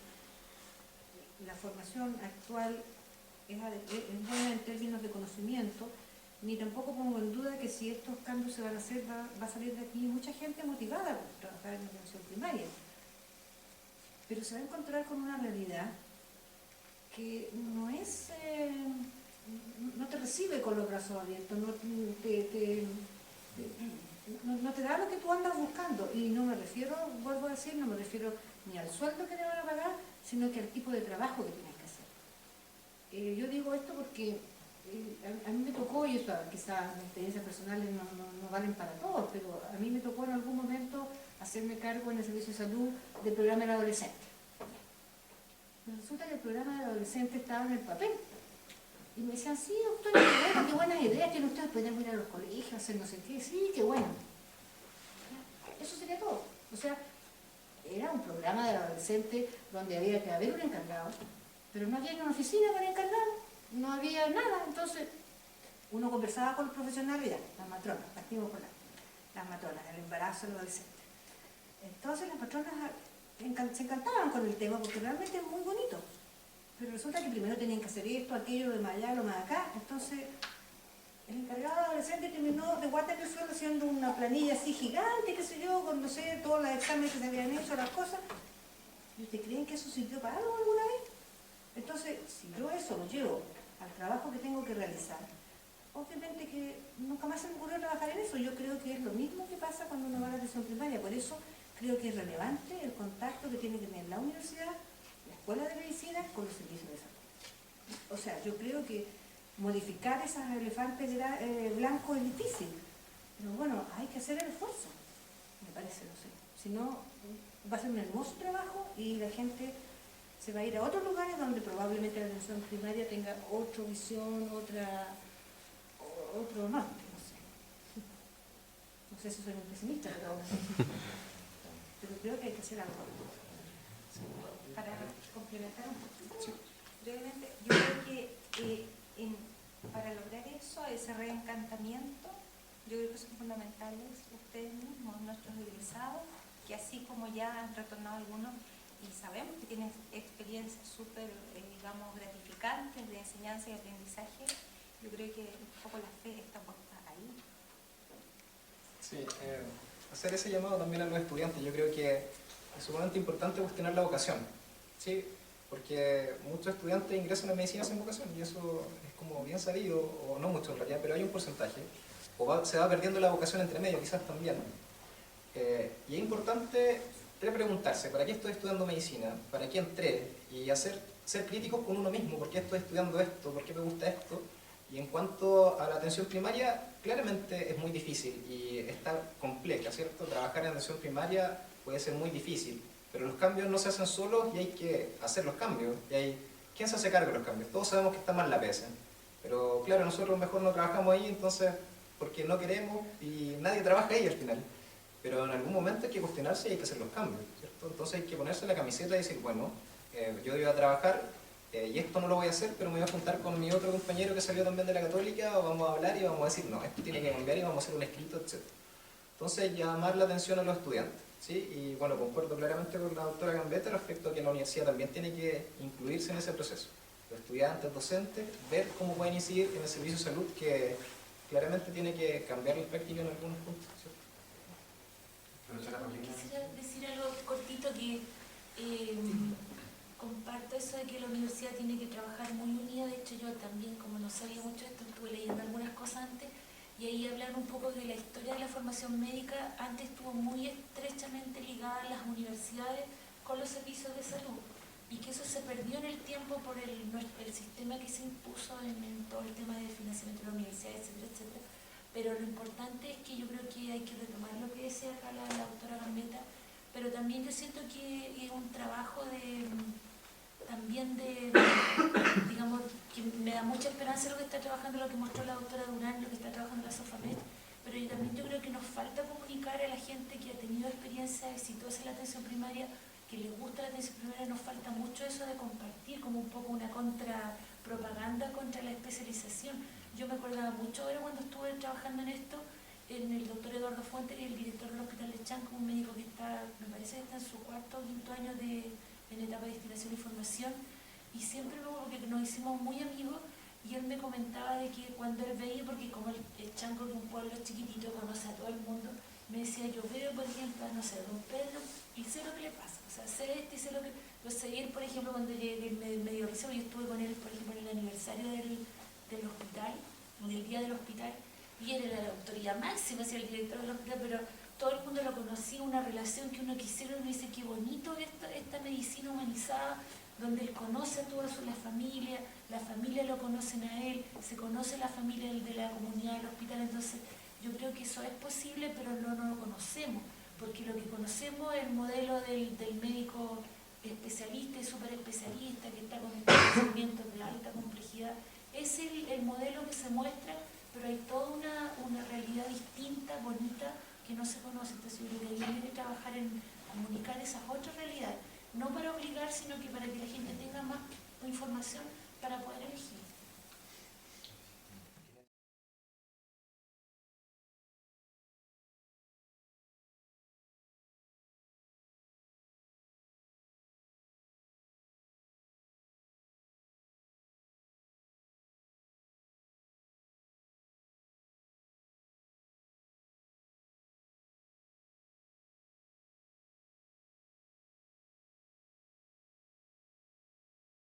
la formación actual es buena en términos de conocimiento, ni tampoco pongo en duda que si estos cambios se van a hacer, va a salir de aquí mucha gente motivada por trabajar en la atención primaria. Pero se va a encontrar con una realidad que no es, no te recibe con los brazos abiertos, no te da lo que tú andas buscando. Y no me refiero, vuelvo a decir, no me refiero ni al sueldo que te van a pagar, sino que al tipo de trabajo que tienes que hacer. Yo digo esto porque a mí me tocó, y eso quizás mis experiencias personales no valen para todos, pero a mí me tocó en algún momento hacerme cargo en el servicio de salud del programa del adolescente. Resulta que el programa del adolescente estaba en el papel. Y me decían, sí, doctora, qué buenas ideas tienen ustedes, pueden ir a los colegios, hacer no sé qué, sí, qué bueno. Eso sería todo. O sea, era un programa del adolescente donde había que haber un encargado, pero no había una oficina para encargado, no había nada. Entonces, uno conversaba con los profesionales y ya, las matronas, partimos con las matronas, el embarazo del adolescente. Entonces las matronas se encantaban con el tema porque realmente es muy bonito. Pero resulta que primero tenían que hacer esto, aquello, lo más allá, lo más acá. Entonces, el encargado adolescente terminó de guata en el suelo haciendo una planilla así gigante, qué sé yo, con no sé, todos los exámenes que se habían hecho, las cosas. ¿Y ustedes creen que eso sirvió para algo alguna vez? Entonces, si yo eso lo llevo al trabajo que tengo que realizar, obviamente que nunca más se me ocurrió trabajar en eso. Yo creo que es lo mismo que pasa cuando uno va a la atención primaria. Por eso creo que es relevante el contacto que tiene que tener la universidad, la escuela de medicina, con los servicios de salud. O sea, yo creo que modificar esos elefantes blancos es difícil, pero bueno, hay que hacer el esfuerzo, me parece, no sé. Si no, va a ser un hermoso trabajo y la gente se va a ir a otros lugares donde probablemente la atención primaria tenga otra visión, otro norte, no sé. No sé si soy muy pesimista, pero creo que hay que hacer algo. Para complementar un poquito, sí, brevemente, yo creo que para lograr eso, ese reencantamiento, yo creo que son fundamentales ustedes mismos, nuestros egresados, que así como ya han retornado algunos y sabemos que tienen experiencias súper, digamos, gratificantes de enseñanza y aprendizaje, yo creo que un poco la fe está puesta ahí. Sí, hacer ese llamado también a los estudiantes. Yo creo que es sumamente importante cuestionar la vocación, ¿sí? Porque muchos estudiantes ingresan a medicina sin vocación y eso es como bien sabido, o no mucho en realidad, pero hay un porcentaje. Se va perdiendo la vocación entre medio, quizás también. Y es importante preguntarse, ¿para qué estoy estudiando medicina? ¿Para qué entré? Y ser críticos con uno mismo, ¿por qué estoy estudiando esto? ¿Por qué me gusta esto? Y en cuanto a la atención primaria, claramente es muy difícil y está compleja, ¿cierto? Trabajar en atención primaria puede ser muy difícil, pero los cambios no se hacen solos y hay que hacer los cambios. ¿Quién se hace cargo de los cambios? Todos sabemos que está mal la PESE, pero claro, nosotros mejor no trabajamos ahí, entonces, porque no queremos y nadie trabaja ahí al final. Pero en algún momento hay que cuestionarse y hay que hacer los cambios, ¿cierto? Entonces hay que ponerse la camiseta y decir, bueno, yo iba a trabajar y esto no lo voy a hacer, pero me voy a juntar con mi otro compañero que salió también de la Católica, o vamos a hablar y vamos a decir, no, esto tiene que cambiar y vamos a hacer un escrito, etc. Entonces, llamar la atención a los estudiantes, ¿sí? Y bueno, concuerdo claramente con la doctora Gambetta respecto a que la universidad también tiene que incluirse en ese proceso. Los estudiantes, docentes, ver cómo pueden incidir en el servicio de salud, que claramente tiene que cambiar las prácticas en algunos puntos, ¿cierto? Quisiera decir algo cortito que comparto eso de que la universidad tiene que trabajar muy unida. De hecho, yo también, como no sabía mucho de esto, estuve leyendo algunas cosas antes y ahí hablan un poco de la historia de la formación médica. Antes estuvo muy estrechamente ligada a las universidades con los servicios de salud y que eso se perdió en el tiempo por el sistema que se impuso en todo el tema de financiamiento de la universidad, etcétera, etcétera. Pero lo importante es que yo creo que hay que retomar lo que decía acá la doctora Gambetta, pero también yo siento que es un trabajo digamos, que me da mucha esperanza lo que está trabajando, lo que mostró la doctora Durán, lo que está trabajando la Sofamed, pero yo creo que nos falta comunicar a la gente que ha tenido experiencia exitosa en la atención primaria, que les gusta la atención primaria, nos falta mucho eso de compartir, como un poco una propaganda contra la especialización. Yo me acordaba mucho ahora cuando estuve trabajando en esto, en el doctor Eduardo Fuentes, el director del Hospital de Chanco, un médico que me parece que está en su cuarto o quinto año en etapa de destilación y formación, y siempre luego que nos hicimos muy amigos, y él me comentaba de que cuando él veía, porque como el Chanco, que es un pueblo chiquitito, conoce a todo el mundo, me decía, yo veo, por ejemplo, no sé, don Pedro, y sé lo que le pasa, o sea, sé esto y sé lo que... Pues ayer, por ejemplo, cuando llegué, me dio risa, yo estuve con él, por ejemplo, en el aniversario del hospital, del día del hospital, y él era la autoridad máxima, el director del hospital, pero todo el mundo lo conocía, una relación que uno quisiera, uno dice, qué bonito esta medicina humanizada, donde él conoce a toda la familia lo conocen a él, se conoce la familia de la comunidad del hospital. Entonces yo creo que eso es posible, pero no lo conocemos, porque lo que conocemos es el modelo del médico especialista y súper especialista, que está con conocimientos de alta complejidad. Es el modelo que se muestra, pero hay toda una realidad distinta, bonita, que no se conoce. Entonces yo creo que hay que trabajar en comunicar esas otras realidades, no para obligar, sino que para que la gente tenga más información para poder elegir.